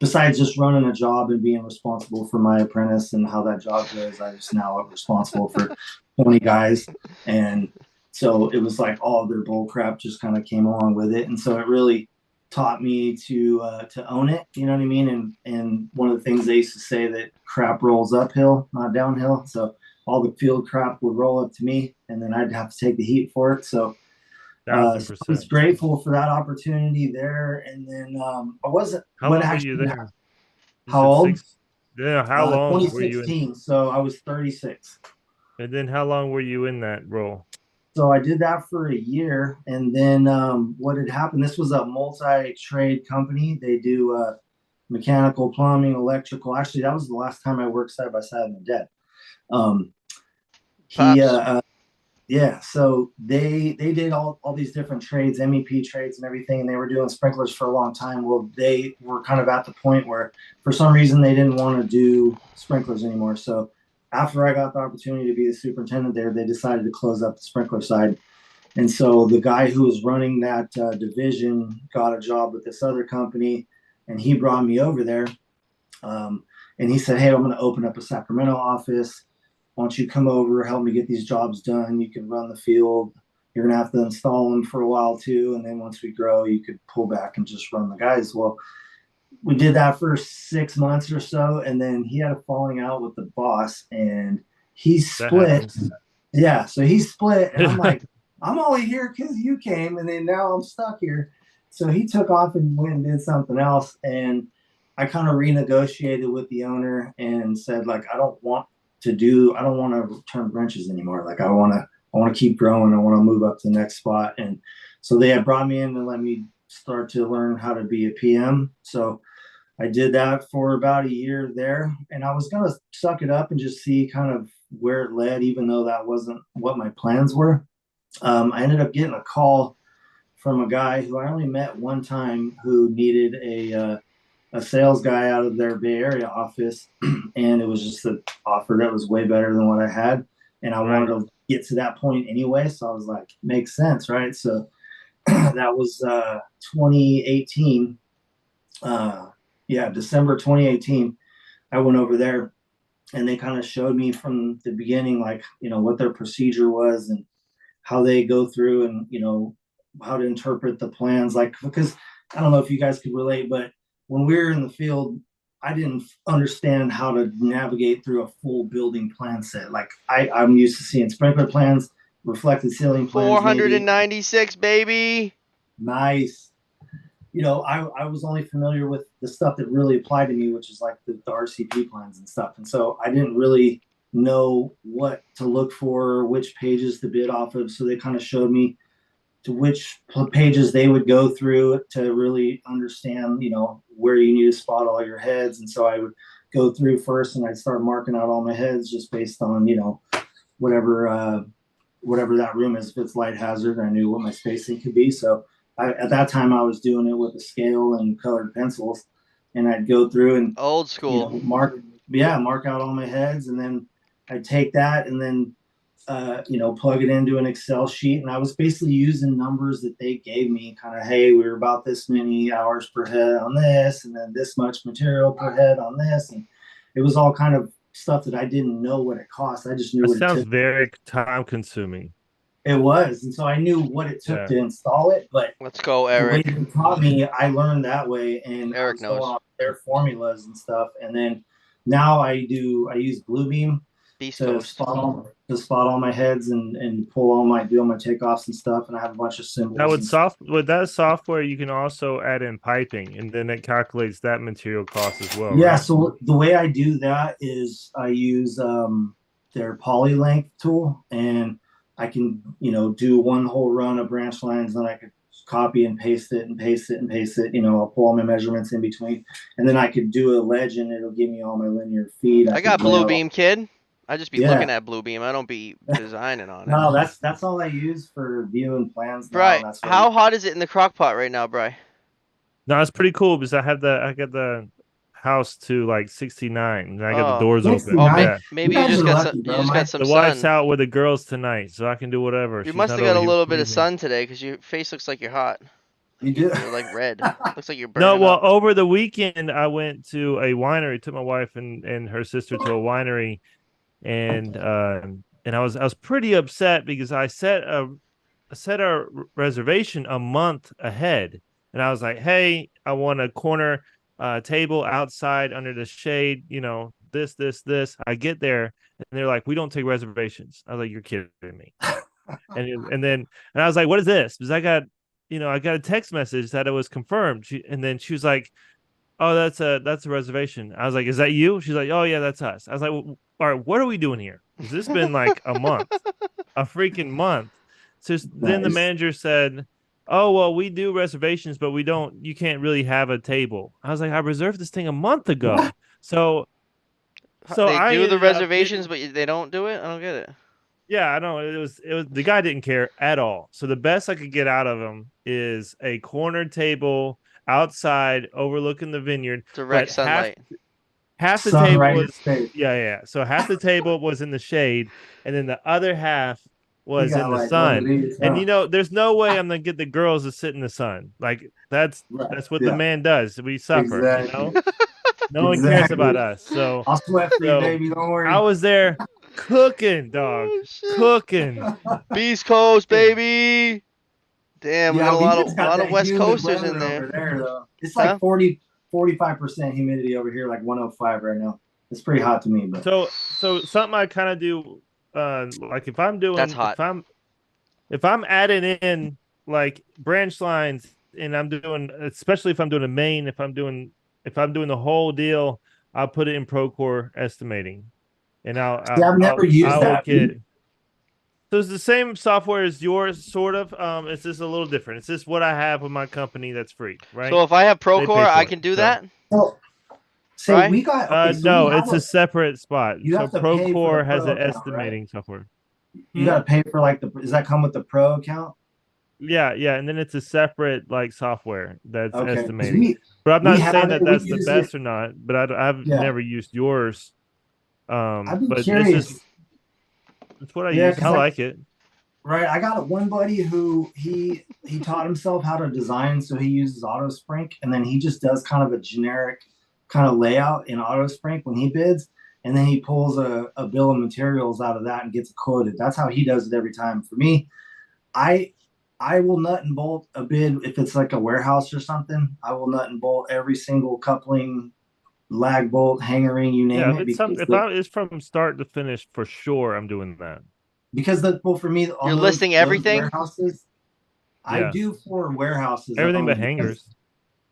besides just running a job and being responsible for my apprentice and how that job goes, I was now responsible for 20 guys. And so it was like all of their bull crap just kind of came along with it. And so it really taught me to own it, you know what I mean? And one of the things they used to say that crap rolls uphill, not downhill. So all the field crap would roll up to me, and then I'd have to take the heat for it. So I was grateful for that opportunity there. And then I wasn't. How long were you there? How old? Yeah, how long were you in? So I was 36. And then how long were you in that role? So I did that for a year, and then what had happened, this was a multi-trade company. They do mechanical, plumbing, electrical. Actually, that was the last time I worked side by side with my dad. So they did all these different trades, MEP trades and everything, and they were doing sprinklers for a long time. Well, they were kind of at the point where for some reason they didn't want to do sprinklers anymore. So after I got the opportunity to be the superintendent there, they decided to close up the sprinkler side. And so the guy who was running that division got a job with this other company, and he brought me over there. And he said, "Hey, I'm going to open up a Sacramento office. Why don't you come over, help me get these jobs done? You can run the field. You're going to have to install them for a while too. And then once we grow, you could pull back and just run the guys." Well, we did that for 6 months or so, and then he had a falling out with the boss, and he split. Yeah, so he split, and I'm like, I'm only here because you came, and then now I'm stuck here. So he took off and went and did something else, and I kind of renegotiated with the owner and said, like, I don't want to turn wrenches anymore. Like, I want to keep growing. I want to move up to the next spot. And so they had brought me in and let me start to learn how to be a PM. So I did that for about a year there, and I was going to suck it up and just see kind of where it led, even though that wasn't what my plans were. I ended up getting a call from a guy who I only met one time who needed a sales guy out of their Bay Area office. And it was just an offer that was way better than what I had. And I wanted to get to that point anyway. So I was like, makes sense, right? So that was 2018. December 2018. I went over there, and they kind of showed me from the beginning, like, what their procedure was and how they go through and, how to interpret the plans. Like, because I don't know if you guys could relate, but when we were in the field, I didn't understand how to navigate through a full building plan set. Like, I'm used to seeing sprinkler plans, reflected ceiling plans. 496, baby. Nice. I was only familiar with the stuff that really applied to me, which is like the RCP plans and stuff. And so I didn't really know what to look for, which pages to bid off of. So they kind of showed me to which pages they would go through to really understand, where you need to spot all your heads. And so I would go through first, and I'd start marking out all my heads just based on, whatever that room is. If it's light hazard, I knew what my spacing could be. So at that time I was doing it with a scale and colored pencils. and I'd go through and Old school. mark out all my heads, and then I'd take that and then plug it into an Excel sheet. And I was basically using numbers that they gave me, kind of, hey, we were about this many hours per head on this, and then this much material per head on this. And it was all kind of stuff that I didn't know what it cost. I just knew That what sounds it took. very time consuming. It was. And so I knew what it took to install it. But let's go, Eric. The way they taught me, I learned that way, and Eric I was going knows off their formulas and stuff. And then now I use Bluebeam to spot all my heads and do all my takeoffs and stuff. And I have a bunch of symbols. With that software, you can also add in piping, and then it calculates that material cost as well. Yeah. Right? So the way I do that is I use their PolyLength tool, and I can do one whole run of branch lines, and I could copy and paste it and paste it and paste it. I'll pull all my measurements in between, and then I could do a legend. It'll give me all my linear feet. I got Bluebeam, kid. I just be looking at Bluebeam. I don't be designing on it. No, that's all I use for viewing plans. Bri, how hot is it in the crock pot right now, Bri? No, it's pretty cool because I got the house to like 69, and I got the doors open. Oh, maybe you just got some sun. The wife's out with the girls tonight, so I can do whatever. You must have got a little bit of sun today because your face looks like you're hot. You do. You're like red. Looks like you're burning. No, well, up. over the weekend I went to a winery. Took my wife and her sister to a winery, and I was pretty upset because I set a reservation a month ahead, and I was like, hey, I want a corner table outside under the shade, this. I get there and they're like, we don't take reservations. I was like, you're kidding me. and I was like, what is this? Because I got a text message that it was confirmed. And then she was like, oh, that's a reservation. I was like, is that you? She's like, oh yeah, that's us. I was like, well, all right, what are we doing here? Has this been like a month, a freaking month? So then the manager said, oh, well, we do reservations, but you can't really have a table. I was like, I reserved this thing a month ago. What? So they do the reservations, but they don't do it? I don't get it. Yeah, I know. It was the guy didn't care at all. So the best I could get out of him is a corner table outside overlooking the vineyard. Direct sunlight. Half the table was So half the table was in the shade, and then the other half was in the sun. And there's no way I'm gonna get the girls to sit in the sun. Like that's what the man does. We suffer, exactly. No one cares about us. So I'll sweat for you, baby. Don't worry. I was there cooking, dog. Cooking. Beast Coast, baby. Damn, we got a lot of West Coasters in there. It's like 45% humidity over here, like 105 right now. It's pretty hot to me, but so something I kind of do, like if I'm doing, that's hot. If I'm adding in like branch lines, and I'm doing, especially if I'm doing a main, if I'm doing the whole deal, I'll put it in Procore estimating, and I've never used that. So it's the same software as yours, sort of. It's just a little different. It's just what I have with my company that's free, right? So if I have Procore, I can do that? So right? We got no, it's a separate spot. So Procore has an estimating software. You got to pay for does that come with the Pro account? Yeah, and then it's a separate software that's estimating. But I'm not saying that's the best or not. But I've never used yours. I'd be but curious. It's what I use. I like it. Right. I got one buddy who he taught himself how to design, so he uses AutoSprink, and then he just does kind of a generic kind of layout in AutoSprink when he bids, and then he pulls a bill of materials out of that and gets it quoted. That's how he does it every time. For me, I will nut and bolt a bid if it's like a warehouse or something. I will nut and bolt every single coupling, lag bolt, hanger ring, you name it. It's from start to finish, for sure, I'm doing that. Because for me, you're listing everything. Warehouses, I do for warehouses everything but hangers,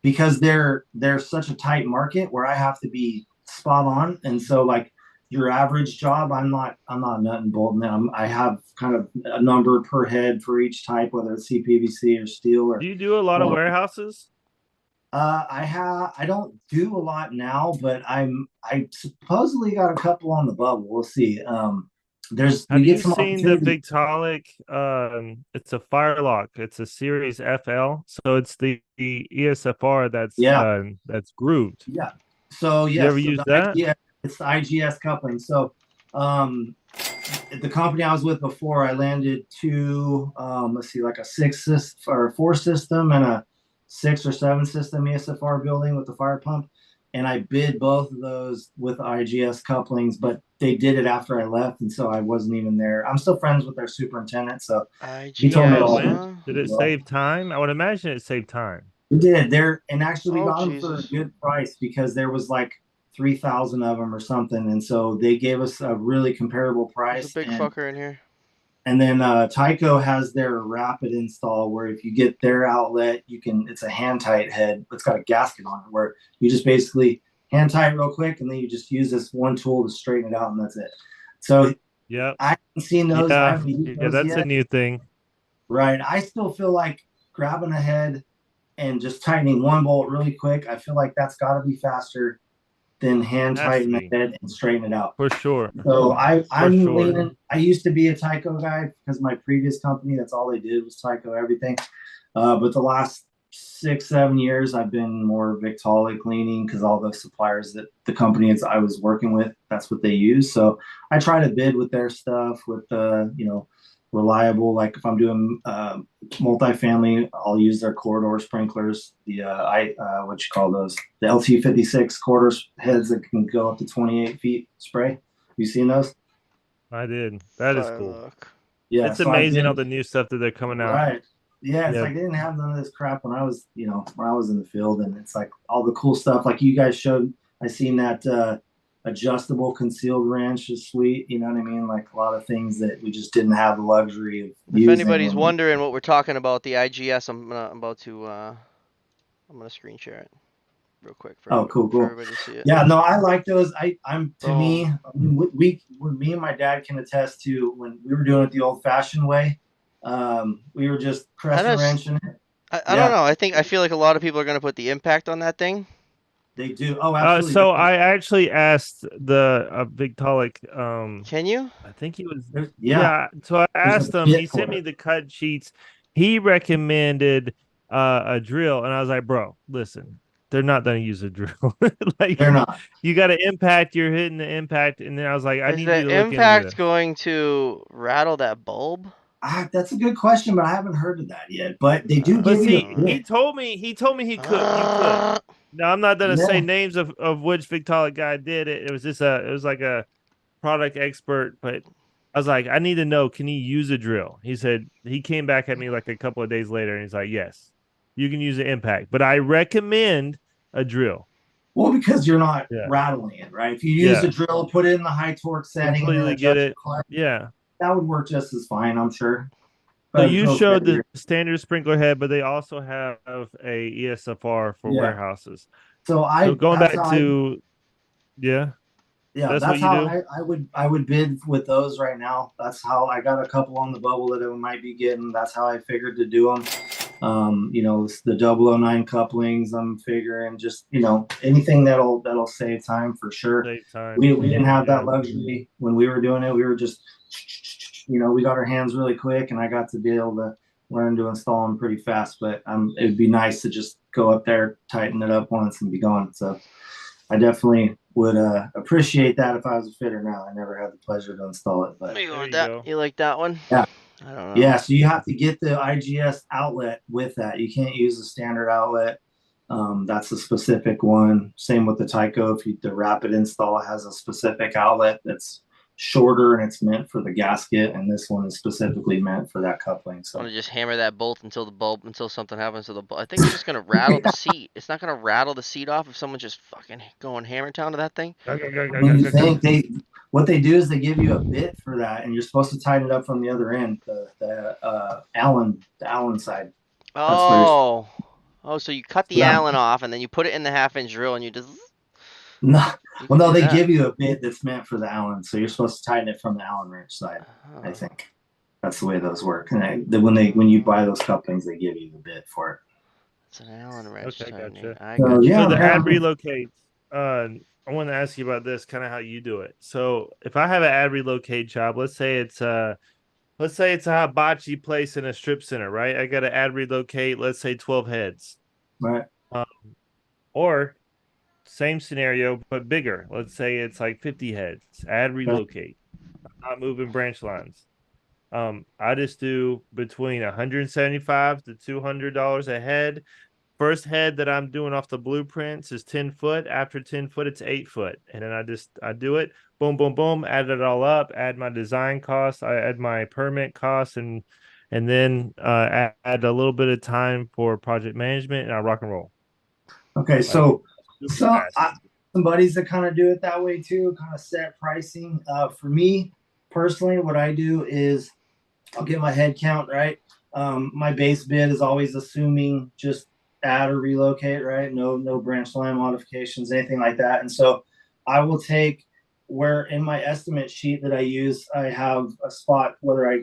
because they're such a tight market where I have to be spot on, and so like your average job, I'm not nut and bolting them. I have kind of a number per head for each type, whether it's CPVC or steel. Or do you do a lot of warehouses? I don't do a lot now, but I supposedly got a couple on the bubble. We'll see. Have you seen the Victaulic? It's a Firelock. It's a Series FL, so it's the ESFR that's grooved. Yeah. So You ever use that? Yeah, it's the IGS coupling. So, the company I was with before, I landed two, let's see, like a 4 system and a 6 or 7 system ESFR building with the fire pump. And I bid both of those with IGS couplings, but they did it after I left, and so I wasn't even there. I'm still friends with their superintendent, so he told me all. Did it save time? I would imagine it saved time. We did there, and actually we got them for a good price because there was like 3,000 of them or something, and so they gave us a really comparable price. There's a big fucker in here. And then Tyco has their rapid install where if you get their outlet, it's a hand tight head. It's got a gasket on it where you just basically hand tie it real quick, and then you just use this one tool to straighten it out, and that's it. So yeah, I haven't seen those. Yeah, that's yet. A new thing. Right. I still feel like grabbing a head and just tightening one bolt really quick. I feel like that's got to be faster than hand tighten the head and straighten it out. For sure. So I'm leaning. I used to be a Tyco guy because my previous company, that's all they did was Tyco everything. But the last 6-7 years, I've been more Victaulic leaning because all the suppliers that the companies I was working with, that's what they use. So I try to bid with their stuff with reliable. Like if I'm doing multifamily, I'll use their corridor sprinklers. The what you call those? The LT56 corridor heads that can go up to 28 feet spray. You seen those? I did. That is cool. Yeah, it's amazing all the new stuff that they're coming out. Right. Yeah, it's like they didn't have none of this crap when I was in the field, and it's like all the cool stuff. Like you guys showed, I seen that adjustable concealed wrench is sweet. You know what I mean? Like a lot of things that we just didn't have the luxury of using. If anybody's wondering what we're talking about, the IGS, I'm gonna screen share it real quick for cool. For everybody to see it. Yeah, no, I like those. Me and my dad can attest to when we were doing it the old-fashioned way. We were just crescent wrenching it. I don't know. I feel like a lot of people are gonna put the impact on that thing. They do. Oh, absolutely. So I actually asked the Victaulic. Can you? I think he was. Yeah. So I asked him. He sent me the cut sheets. He recommended a drill, and I was like, "Bro, listen, they're not going to use a drill. Like they're not. You got to impact. You're hitting the impact, and then I was like, I need you to look into this. Is the impact going to rattle that bulb? That's a good question, but I haven't heard of that yet. But they do. He told me he could. You could. Now I'm not gonna say names of which Victaulic guy did it. It was just it was like a product expert, but I was like, I need to know, can he use a drill? He said he came back at me like a couple of days later and he's like, yes, you can use the impact, but I recommend a drill. Well, because you're not rattling it, right? If you use a drill, put it in the high torque setting, completely get it. Yeah, that would work just as fine, I'm sure. So you showed the standard sprinkler head, but they also have a ESFR for warehouses. So going back to that's how I would bid with those right now. That's how I got a couple on the bubble that I might be getting. That's how I figured to do them. The 009 couplings. I'm figuring just anything that'll save time for sure. Save time. We didn't have that luxury when we were doing it. We were just we got our hands really quick, and I got to be able to learn to install them pretty fast. But it'd be nice to just go up there, tighten it up once, and be gone. So I definitely would appreciate that if I was a fitter now. I never had the pleasure to install it. But you like that one? Yeah. I don't know. Yeah, so you have to get the IGS outlet with that. You can't use the standard outlet. That's a specific one. Same with the Tyco. The rapid install has a specific outlet that's shorter and it's meant for the gasket, and this one is specifically meant for that coupling. So I'm gonna just hammer that bolt until something happens to the bolt. I think it's just gonna rattle the seat. It's not gonna rattle the seat off if someone's just fucking going hammer town to that thing. What they do is they give you a bit for that, and you're supposed to tighten it up from the other end, the Allen side. So you cut the Allen off, and then you put it in the 1/2-inch drill, and you just. No, they give you a bit that's meant for the Allen, so you're supposed to tighten it from the Allen wrench side. I think that's the way those work. And when you buy those couplings, they give you the bit for it. It's an Allen wrench. Okay, gotcha. So the ad relocates. I want to ask you about this, kind of how you do it. So if I have an ad relocate job, let's say it's a hibachi place in a strip center, right? I got to ad relocate, let's say 12 heads. Right. Um, or same scenario, but bigger. Let's say it's like 50 heads. Ad relocate. I'm not moving branch lines. I just do between 175 to $200 a head. First head that I'm doing off the blueprints is 10 foot. After 10 foot, it's 8 foot. And then I do it, boom, boom, boom, add it all up, add my design costs, I add my permit costs, and then add a little bit of time for project management, and I rock and roll. Okay, so some buddies that kind of do it that way too, kind of set pricing. For me personally, what I do is I'll get my head count, right? My base bid is always assuming just add or relocate, right? No branch line modifications, anything like that. And so I will take where in my estimate sheet that I use, I have a spot, whether I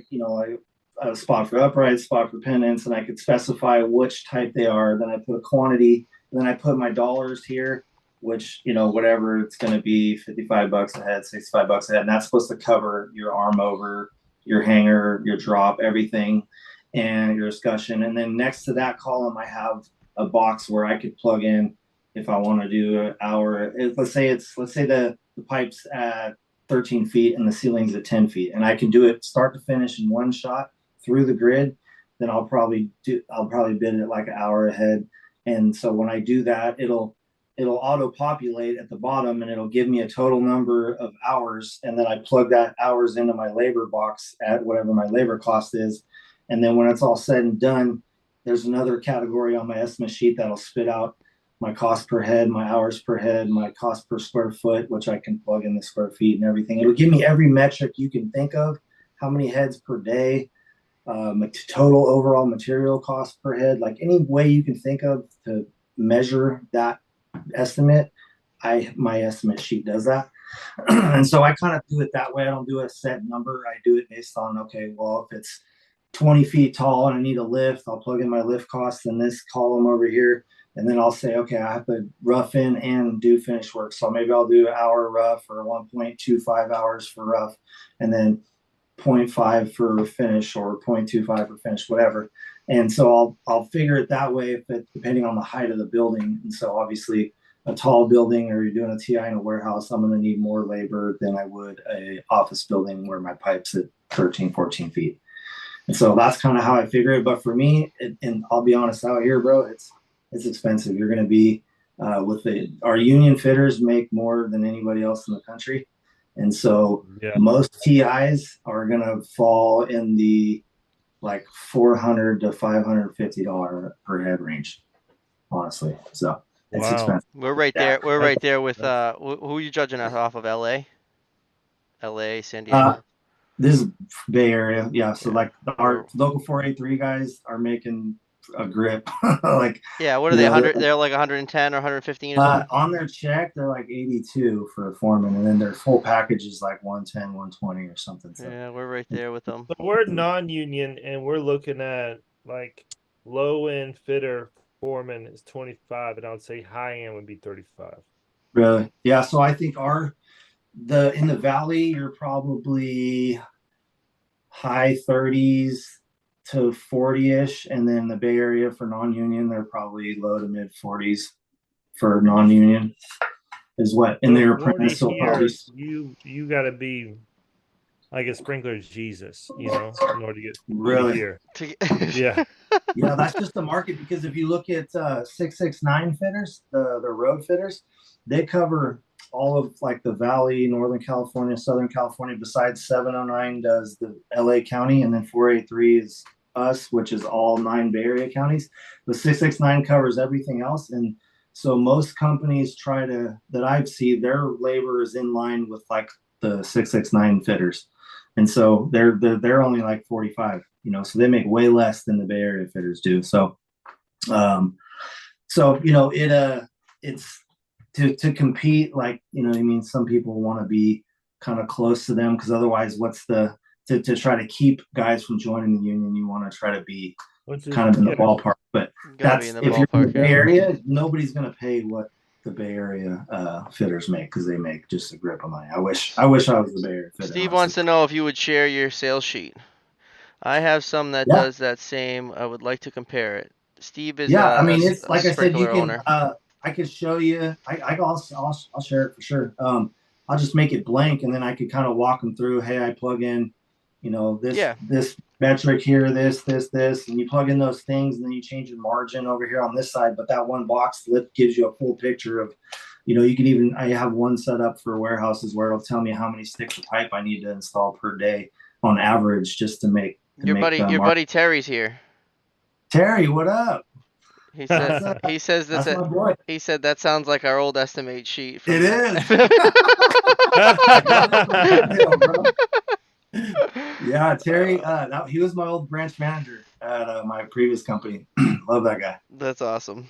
a spot for upright, spot for pendants, and I could specify which type they are. Then I put a quantity, and then I put my dollars here, which, whatever it's going to be, $55 a head, $65 a head. And that's supposed to cover your arm over, your hanger, your drop, everything, and your discussion. And then next to that column, I have a box where I could plug in if I want to do an hour. Let's say the pipe's at 13 feet and the ceiling's at 10 feet, and I can do it start to finish in one shot through the grid. Then I'll probably bid it like an hour ahead. And so when I do that, it'll auto populate at the bottom, and it'll give me a total number of hours. And then I plug that hours into my labor box at whatever my labor cost is. And then when it's all said and done, there's another category on my estimate sheet that'll spit out my cost per head, my hours per head, my cost per square foot, which I can plug in the square feet and everything. It'll give me every metric you can think of, how many heads per day, total overall material cost per head, like any way you can think of to measure that estimate. My estimate sheet does that. And so I kind of do it that way. I don't do a set number. I do it based on, okay, well, if it's 20 feet tall and I need a lift, I'll plug in my lift cost in this column over here. And then I'll say, okay, I have to rough in and do finish work. So maybe I'll do an hour rough or 1.25 hours for rough, and then 0.5 for finish or 0.25 for finish, whatever. And so I'll figure it that way if it, depending on the height of the building. And so obviously a tall building, or you're doing a TI in a warehouse, I'm going to need more labor than I would a office building where my pipe's at 13, 14 feet. And so that's kind of how I figure it. But for me, and I'll be honest out here, bro, it's expensive. You're going to be our union fitters make more than anybody else in the country. And so most TIs are going to fall in the like $400 to $550 per head range, honestly. So it's expensive. We're right there. We're right there with who are you judging us off of? LA, San Diego. This is Bay Area. Yeah. So like our local 483 guys are making a grip. Like, what are they? 100? They're like 110 or 115 or something? On their check, they're like 82 for a foreman, and then their full package is like 110, 120 or something. So. Yeah, we're right there with them. So we're non-union, and we're looking at like low-end fitter foreman is 25, and I would say high-end would be 35. Really? Yeah. So I think in the valley, you're probably high 30s to 40-ish, and then the Bay Area for non-union, they're probably low to mid 40s for non-union is what in their apprentice. You got to be like a sprinkler's Jesus, in order to get really here. Yeah. Yeah, that's just the market, because if you look at 669 fitters, the road fitters, they cover all of like the Valley, Northern California, Southern California. Besides 709 does the LA County, and then 483 is us, which is all 9 Bay Area counties. The 669 covers everything else. And so most companies that I've seen, their labor is in line with like the 669 fitters. And so they're only like 45, so they make way less than the Bay Area fitters do. So, it's to compete, like, some people want to be kind of close to them, because otherwise to try to keep guys from joining the union, you want to try to be kind of in the ballpark. But that's, if you're in the Bay Area, nobody's going to pay what the Bay Area fitters make, because they make just a grip of money. I wish I was the Bay Area fitter. Steve wants to know if you would share your sales sheet. I have some that does that same. I would like to compare it. Steve is I mean, it's a like I said, you sprinkler can owner. I could show you. I'll share it for sure. I'll just make it blank, and then I could kind of walk them through. Hey, I plug in, this metric here, this, and you plug in those things, and then you change your margin over here on this side. But that one box flip gives you a full picture of, you can even, I have one set up for warehouses where it'll tell me how many sticks of pipe I need to install per day on average, just to make. Your buddy Terry's here. Terry, what up? He says that's my boy. He said that sounds like our old estimate sheet. It is. Yeah, Terry. He was my old branch manager at my previous company. Love that guy. That's awesome.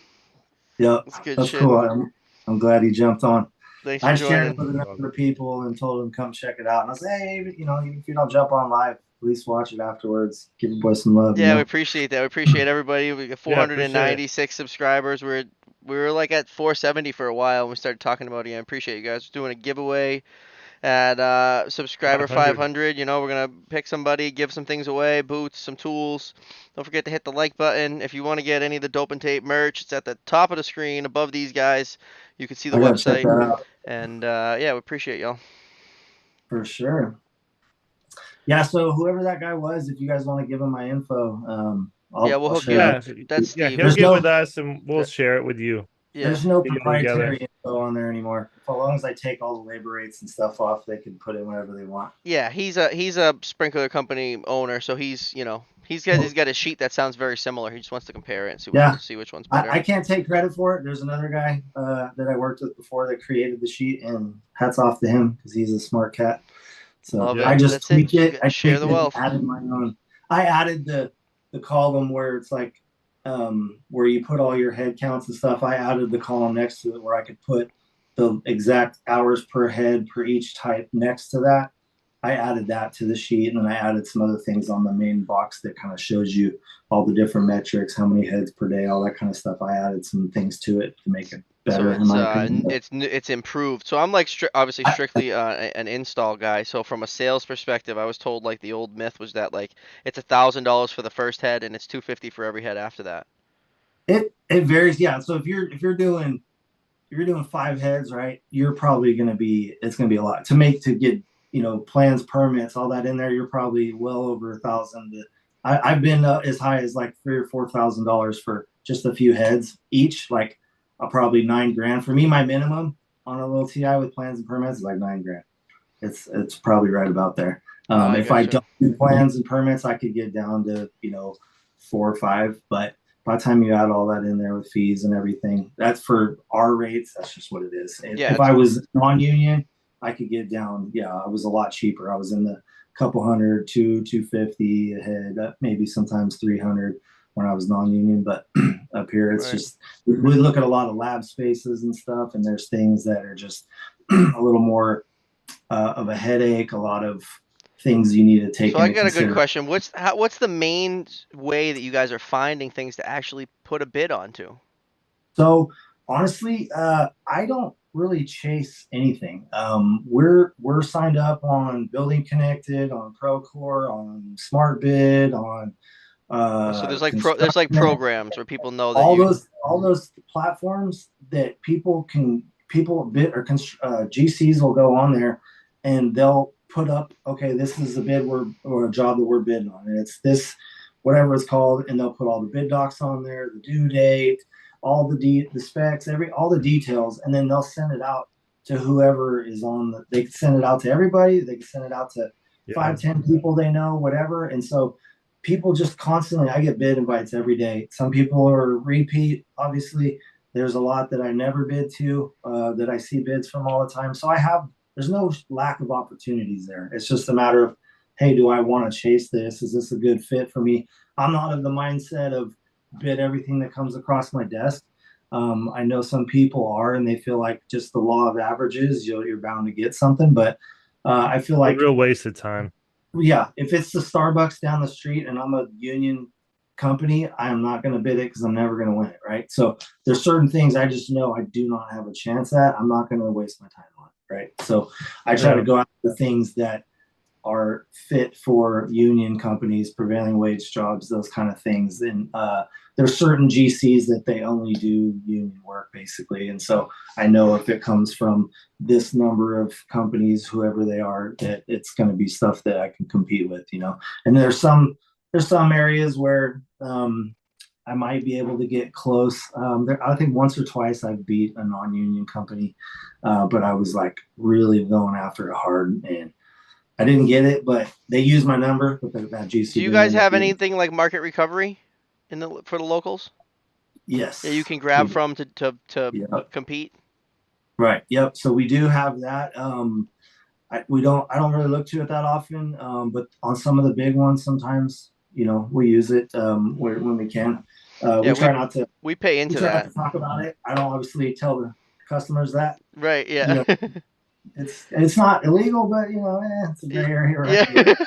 Yep, that's shit. Cool. I'm glad he jumped on. Thanks for joining. I shared it with a number of people and told them come check it out. And I was like, hey, even if you don't jump on live, at least watch it afterwards. Give your boy some love. Yeah, we appreciate that. We appreciate everybody. We got 496 subscribers. We were like at 470 for a while. And we started talking about it. I appreciate you guys. We're doing a giveaway at subscriber 500. We're gonna pick somebody, give some things away, boots, some tools. Don't forget to hit the like button. If you want to get any of the Dope and Tape merch, it's at the top of the screen above these guys. You can see the website. And we appreciate y'all. For sure. Yeah, so whoever that guy was, if you guys want to give him my info, we'll hook you up. That's Steve. He'll get with us and we'll share it with you. Yeah. There's no proprietary info on there anymore. As long as I take all the labor rates and stuff off, they can put in whatever they want. Yeah, he's a sprinkler company owner, so he's got a sheet that sounds very similar. He just wants to compare it and see which one's better. I can't take credit for it. There's another guy that I worked with before that created the sheet, and hats off to him because he's a smart cat. So I just tweaked it. I share the wealth. Added my own. I added the column where it's like where you put all your head counts and stuff. I added the column next to it where I could put the exact hours per head per each type next to that. I added that to the sheet, and then I added some other things on the main box that kind of shows you all the different metrics, how many heads per day, all that kind of stuff. I added some things to it to make it better. So it's improved. So I'm like obviously strictly an install guy. So from a sales perspective, I was told like the old myth was that like it's $1,000 for the first head and it's $250 for every head after that. It varies, yeah. So if you're doing 5 heads, right, you're probably it's gonna be a lot to get plans, permits, all that in there. You're probably well over $1,000. I've been as high as like $3,000 or $4,000 for just a few heads each. Like probably $9,000 for me. My minimum on a little TI with plans and permits is like $9,000. It's probably right about there. If I don't do plans and permits, I could get down to 4 or 5. But by the time you add all that in there with fees and everything, that's for our rates. That's just what it is. If I was non-union, I could get down. Yeah, I was a lot cheaper. I was in the couple hundred, $250 a head, maybe sometimes 300 when I was non-union. But up here, it's just we look at a lot of lab spaces and stuff, and there's things that are just a little more of a headache. A lot of things you need to take. So I got a good question. What's the main way that you guys are finding things to actually put a bid onto? So honestly, I don't really chase anything. We're signed up on Building Connected, on Procore, on SmartBid, on so there's like programs where people know that all those platforms that GCs will go on there and they'll put up, okay, this is a bid or a job that we're bidding on, and it's this whatever it's called, and they'll put all the bid docs on there, the due date, all the specs, all the details, and then they'll send it out to whoever is on they can send it out to everybody. They can send it out to 5-10 people they know, whatever. And so people just constantly, I get bid invites every day. Some people are repeat. Obviously, there's a lot that I never bid to that I see bids from all the time. So there's no lack of opportunities there. It's just a matter of, hey, do I want to chase this? Is this a good fit for me? I'm not of the mindset of bid everything that comes across my desk. I know some people are, and they feel like just the law of averages, you're bound to get something. But I feel like a real waste of time. Yeah, if it's the Starbucks down the street and I'm a union company, I'm not going to bid it because I'm never going to win it, right? So there's certain things I just know I do not have a chance at. I'm not going to waste my time on it, right? So I try to go after the things that are fit for union companies, prevailing wage jobs, those kind of things. And there's certain GCs that they only do union work, basically. And so I know if it comes from this number of companies, whoever they are, that it's going to be stuff that I can compete with, you know. And there's some areas where I might be able to get close. I think once or twice I've beat a non-union company, but I was like really going after it hard, and I didn't get it, but they used my number. But that GC. Do you guys have anything like market recovery for the locals? Yes. Yeah, you can grab from to compete. Right. Yep. So we do have that. I don't really look to it that often, but on some of the big ones, sometimes we use it when we can. We try not to. We pay into that. Not to talk about it. I don't obviously tell the customers that. Right. Yeah. It's not illegal, but it's a gray area. Right?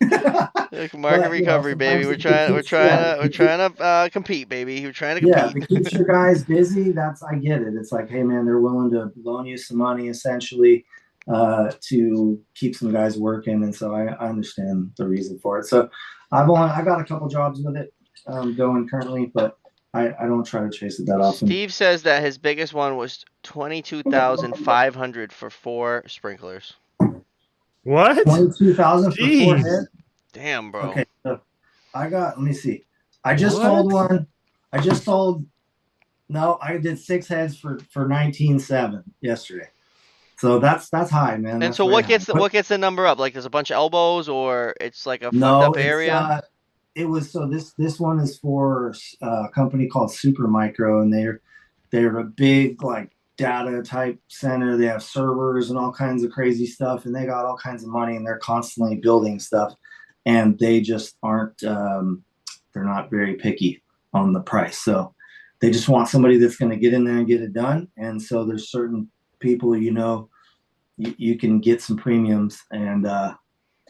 Yeah. Market recovery, baby. We're trying to compete, baby. We're trying to compete. Yeah, if it keeps your guys busy, I get it. It's like, hey man, they're willing to loan you some money essentially to keep some guys working, and so I understand the reason for it. So I got a couple jobs with it going currently, but I don't try to chase it that often. Steve says that his biggest one was $22,500 for 4 sprinklers. What? 22,000 for 4 heads? Damn, bro. Okay, so let me see. I just sold one. I did 6 heads for 19,700 yesterday. So that's high, man. And so what gets the number up? Like there's a bunch of elbows, or it's like a fucked up area? This one is for a company called Super Micro, and they're a big like data type center. They have servers and all kinds of crazy stuff, and they got all kinds of money, and they're constantly building stuff, and they just aren't they're not very picky on the price. So they just want somebody that's going to get in there and get it done. And so there's certain people you can get some premiums, and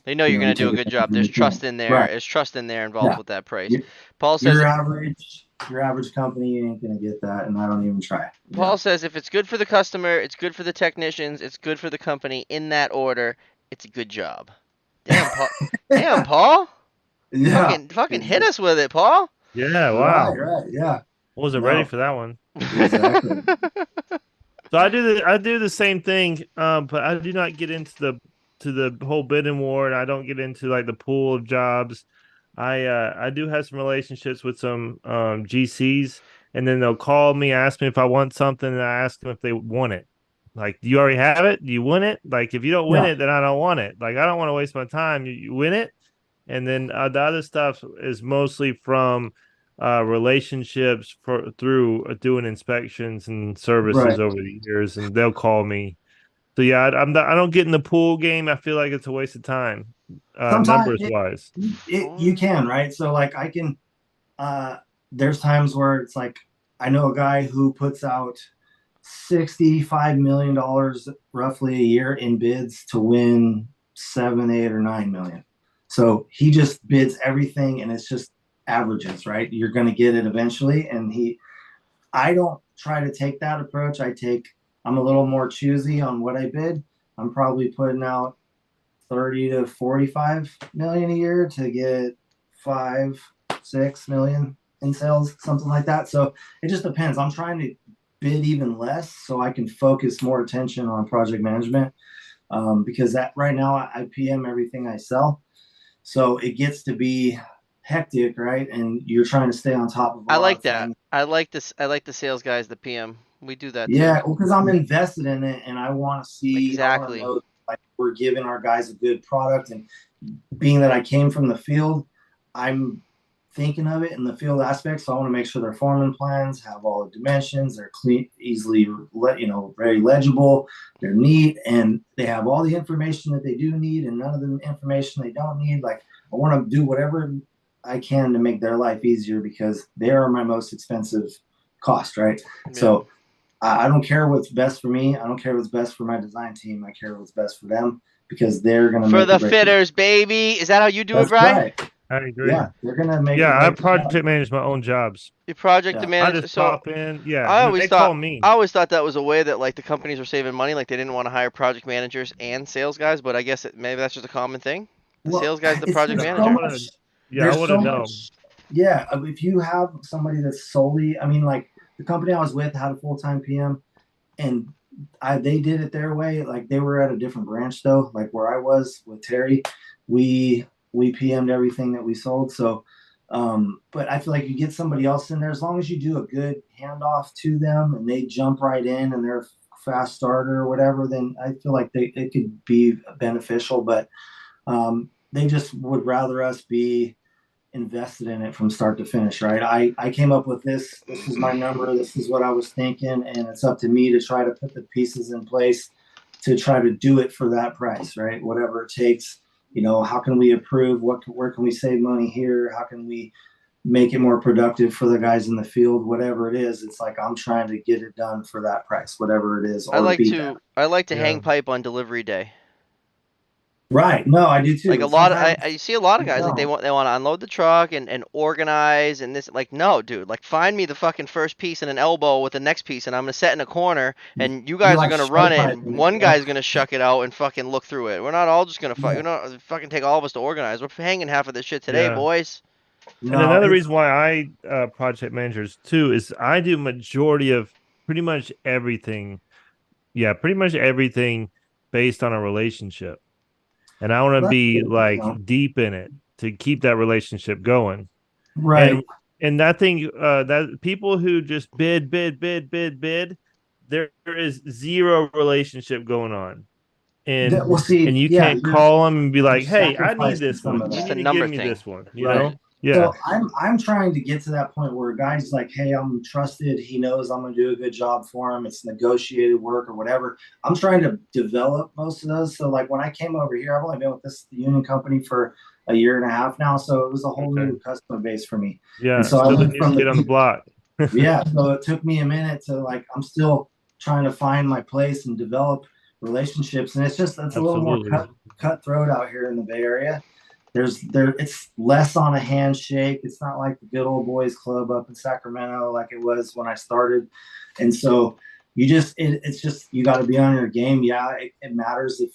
they know you're going to do a good job. There's trust in there. Right. There's trust in there involved with that price. Paul says your average company, you ain't going to get that, and I don't even try. Paul says if it's good for the customer, it's good for the technicians, it's good for the company in that order, it's a good job. Damn, Paul. Damn, Paul. Yeah. Fucking hit us with it, Paul. Yeah, wow. Right, yeah. Wasn't ready for that one. Exactly. So I do the same thing, but I do not get into the whole bidding war, and I don't get into like the pool of jobs. I do have some relationships with some GCs, and then they'll call me, ask me if I want something, and I ask them if they want it. Like, do you already have it? Do you want it? Like, if you don't win it, then I don't want it. Like, I don't want to waste my time. You win it, and then the other stuff is mostly from relationships through doing inspections and services over the years, and they'll call me. So yeah, I don't get in the pool game. I feel like it's a waste of time, numbers wise. You can, right? So like I can. There's times where it's like I know a guy who puts out $65 million roughly a year in bids to win 7, 8, or 9 million. So he just bids everything, and it's just averages, right? You're going to get it eventually. And I don't try to take that approach. I'm a little more choosy on what I bid. I'm probably putting out 30 to 45 million a year to get 5, 6 million in sales, something like that. So it just depends. I'm trying to bid even less so I can focus more attention on project management, because that right now I PM everything I sell. So it gets to be hectic, right? And you're trying to stay on top of. I like that. I like this. I like the sales guys, the PM. We do that. Yeah, because I'm invested in it, and I want to see exactly. I wanna know, like, we're giving our guys a good product, and being that I came from the field, I'm thinking of it in the field aspect. So I want to make sure their foreman plans have all the dimensions. They're clean, easily, very legible. They're neat, and they have all the information that they do need, and none of the information they don't need. Like, I want to do whatever I can to make their life easier, because they are my most expensive cost, right? Yeah. So I don't care what's best for me. I don't care what's best for my design team. I care what's best for them, because they're going to for the fitters, baby. Is that how you do it, Brian? Right. I agree. Yeah, they're gonna make Yeah, it I make the project job. manage my own jobs. You project the Yeah. I manager. just So pop in. Yeah, I and then always they call thought me. I always thought that was a way that like the companies were saving money, like they didn't want to hire project managers and sales guys. But I guess maybe that's just a common thing. The Well, sales guy's the it's project No, there's I so manager. want to. much. Yeah, I There's want to so know. much. Yeah, if you have somebody that's solely, I mean, like the company I was with had a full-time PM, and they did it their way. Like they were at a different branch though, like where I was with Terry. We PM'd everything that we sold. So, but I feel like you get somebody else in there, as long as you do a good handoff to them and they jump right in and they're a fast starter or whatever, then I feel like it could be beneficial. But they just would rather us be invested in it from start to finish, right? I came up with this. This is my number. This is what I was thinking, and it's up to me to try to put the pieces in place to try to do it for that price, right? Whatever it takes. How can we improve? Where can we save money here? How can we make it more productive for the guys in the field? Whatever it is, it's like I'm trying to get it done for that price, whatever it is, I or like beat that. to I like to Yeah. hang pipe on delivery day. Right? No, I do Like a too. lot of Sometimes I see a lot of you guys like they don't. want to unload the truck and organize and this like no dude like find me the fucking first piece and an elbow with the next piece and I'm gonna set in a corner and you You guys are like gonna run it stovepipe and in it, one yeah. guy's gonna shuck it out and fucking look through it. We're not all just gonna Yeah. fucking take all of us to organize. We're hanging half of this shit today, Yeah. boys. And No, another it's reason why I project managers too is I do majority of pretty much everything. Yeah, pretty much everything based on a relationship. And I want to that's be good, like deep in it to keep that relationship going. And right. and that thing that people who just bid, there is zero relationship going on. And Well, see, you yeah, can't call them and be you're like, "Hey, I need sacrificing this some one. of You Just that. a need to give number me thing. this one." You Right. know? Yeah, So I'm trying to get to that point where a guy's like, hey, I'm trusted. He knows I'm gonna do a good job for him. It's negotiated work or whatever. I'm trying to develop most of those. So like when I came over here, I've only been with this union company for a year and a half now. So it was a whole okay. new customer base for me. And Yeah, so I still the went new from the kid on the block. yeah. So it took me a minute to like I'm still trying to find my place and develop relationships. And it's a little more Absolutely. cutthroat out here in the Bay Area. It's less on a handshake. It's not like the good old boys club up in Sacramento like it was when I started. And so it's just you got to be on your game. Yeah, it matters if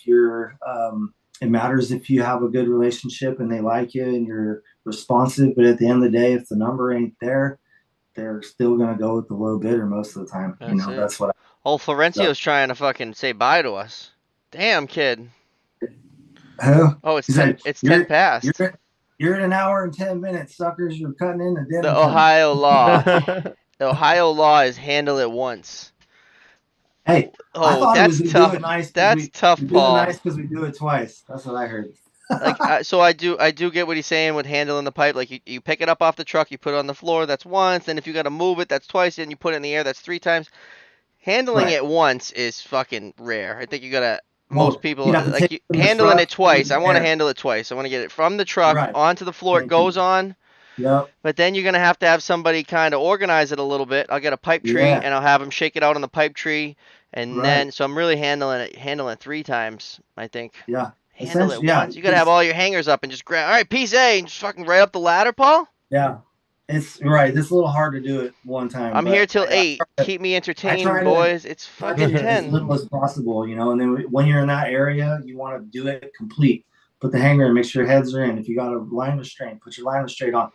it matters if you have a good relationship and they like you and you're responsive. But at the end of the day, if the number ain't there, they're still gonna go with the low bidder most of the time. That's it. That's what. Old So, Florencio's trying to fucking say bye to us. Damn kid. huh? Oh, it's He ten. said, It's 10 past. you're in an hour and 10 minutes, suckers. You're cutting into The dinner time." Ohio law. The Ohio law is handle it once. Hey, I Oh, thought it was that's we do it tough. nice because That's tough, we do it Paul. nice because we do it twice. That's what I heard. Like, so I do get what he's saying with handling the pipe. Like, you pick it up off the truck, you put it on the floor, that's once. Then if you got to move it, that's twice. Then you put it in the air, that's 3 times. Handling Right. it once is fucking rare. I think you gotta. Most Well, people you'd have to take it from the handling truck, it put it twice. in I the want to air. handle it twice. I want to get it from the truck Right. onto the floor. It Thank you. goes on. Yep. But then you're gonna have somebody kind of organize it a little bit. I'll get a pipe tree Yeah. and I'll have them shake it out on the pipe tree, and Right. then so I'm really handling it 3 times. I think. Yeah. Handle it Essentially, yeah. once. You gotta have all your hangers up and just grab. All right, piece A, and just fucking right up the ladder, Paul. Yeah. It's right. It's a little hard to do it one time, I'm here but till I 8. Keep me I entertained, try to boys. It's touch fucking it as 10. little as possible, and then when you're in that area, you want to do it complete. Put the hanger in, make sure your heads are in. If you got a line restraint, put your line restraint on.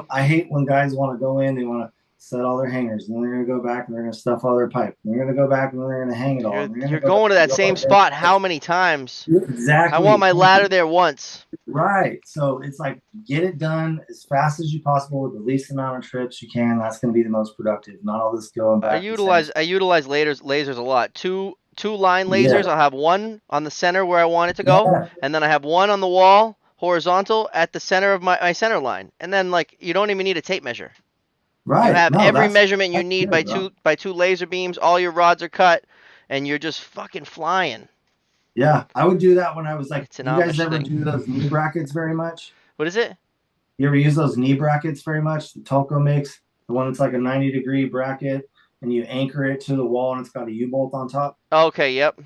I hate when guys want to go in, they want to set all their hangers, and then they're going to go back and they're going to stuff all their pipe. And they're going to go back and then they're going to hang it all. You're And they're going you're to go back going to and that do all same that. spot how many times? I want Exactly. my ladder there once. Right. So it's like get it done as fast as you possible with the least amount of trips you can. That's going to be the most productive. Not all this going I back and utilize I utilize lasers a lot. Two line lasers. yeah, I'll have one on the center where I want it to go, yeah, and then I have one on the wall horizontal at the center of my center line. And then like you don't even need a tape measure. You right. have No, every measurement you that's need good, bro. by two laser beams. All your rods are cut, and you're just fucking flying. Yeah, I would do that when I was like, It's an you guys Amish ever thing. do those knee brackets very much? What is it? You ever use those knee brackets very much? The Tulco makes the one that's like a 90-degree bracket and you anchor it to the wall and it's got a U-bolt on top. Okay, yep.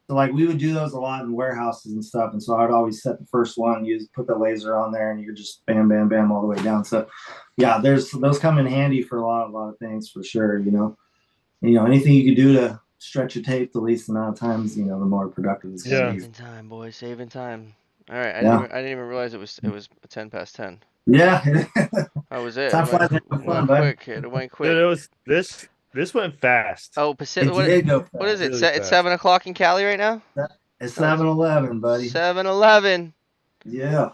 So like we would do those a lot in warehouses and stuff, and so I'd always set the first one, you just put the laser on there, and you just bam, bam, bam all the way down. So yeah, there's those come in handy for a lot of things for sure. Anything you can do to stretch a tape the least amount of times, the more productive it's gonna be. Saving time, boys, saving time. All right, Yeah. I didn't even realize it was 10 past 10. Yeah. How was it? Time It flies went, when it fun, went bud. quick. It went quick. Dude, it was this went fast. Oh, Pacific. It did go fast. What is it? Really It's fast. 7 o'clock in Cali right now. It's 7-Eleven, buddy. 7-Eleven. Yeah.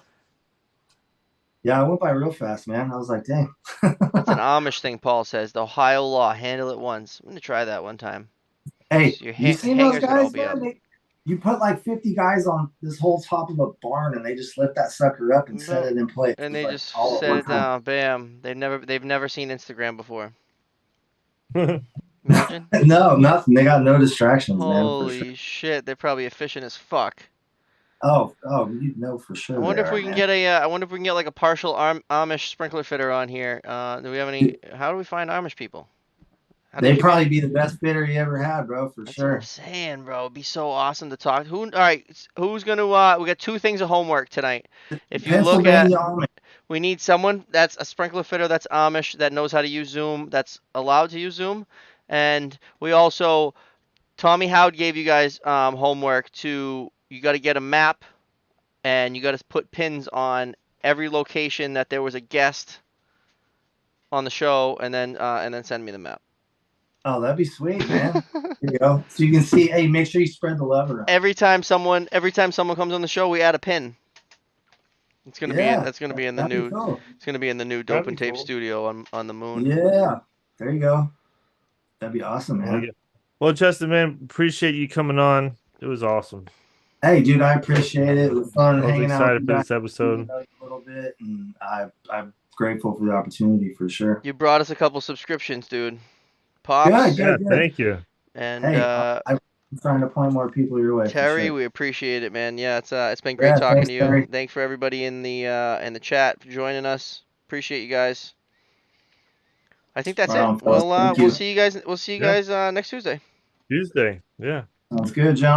Yeah, I went by real fast, man. I was like, dang. That's an Amish thing, Paul says. The Ohio law, handle it once. I'm gonna try that one time. Hey, So your you seen those hangers would all guys, be up. man? You put like 50 guys on this whole top of a barn, and they just lift that sucker up and set it in place. And It's they like just all at set one it time. down. Bam. They've never seen Instagram before. Imagine. No, nothing. They got no distractions, man. For Holy sure. shit, they're probably efficient as fuck. Oh, you know for sure. I wonder if we can man. get I wonder if we can get like a partial Amish sprinkler fitter on here. Do we have any? How do we find Amish people? They'd probably be the best fitter you ever had, bro, for That's sure. what I'm saying, bro. It'd be so awesome to talk. All right, who's gonna? We got 2 things of homework tonight. If you look at, we need someone that's a sprinkler fitter that's Amish that knows how to use Zoom, that's allowed to use Zoom, and we also, Tommy Howd gave you guys homework to. You got to get a map, and you got to put pins on every location that there was a guest on the show, and then send me the map. Oh, that'd be sweet, man. There you go. So you can see. Hey, make sure you spread the love around. Every time someone comes on the show, we add a pin. It's gonna be that's gonna be in the new. Cool. It's gonna be in the new Dope and Tape studio on the moon. Yeah, there you go. That'd be awesome, man. Well, Justin, man, appreciate you coming on. It was awesome. Hey, dude, I appreciate it. It was fun hanging out. Excited for this episode. A little bit, and I'm grateful for the opportunity for sure. You brought us a couple subscriptions, dude. Pops. Yeah, thank you. And hey, I'm trying to point more people your way. Terry, sure. we appreciate it, man. Yeah, it's been great talking to you. Terry. Thanks for everybody in the chat for joining us. Appreciate you guys. I think that's it. We'll see you guys. We'll see you guys next Tuesday. Tuesday, yeah. Sounds good, John.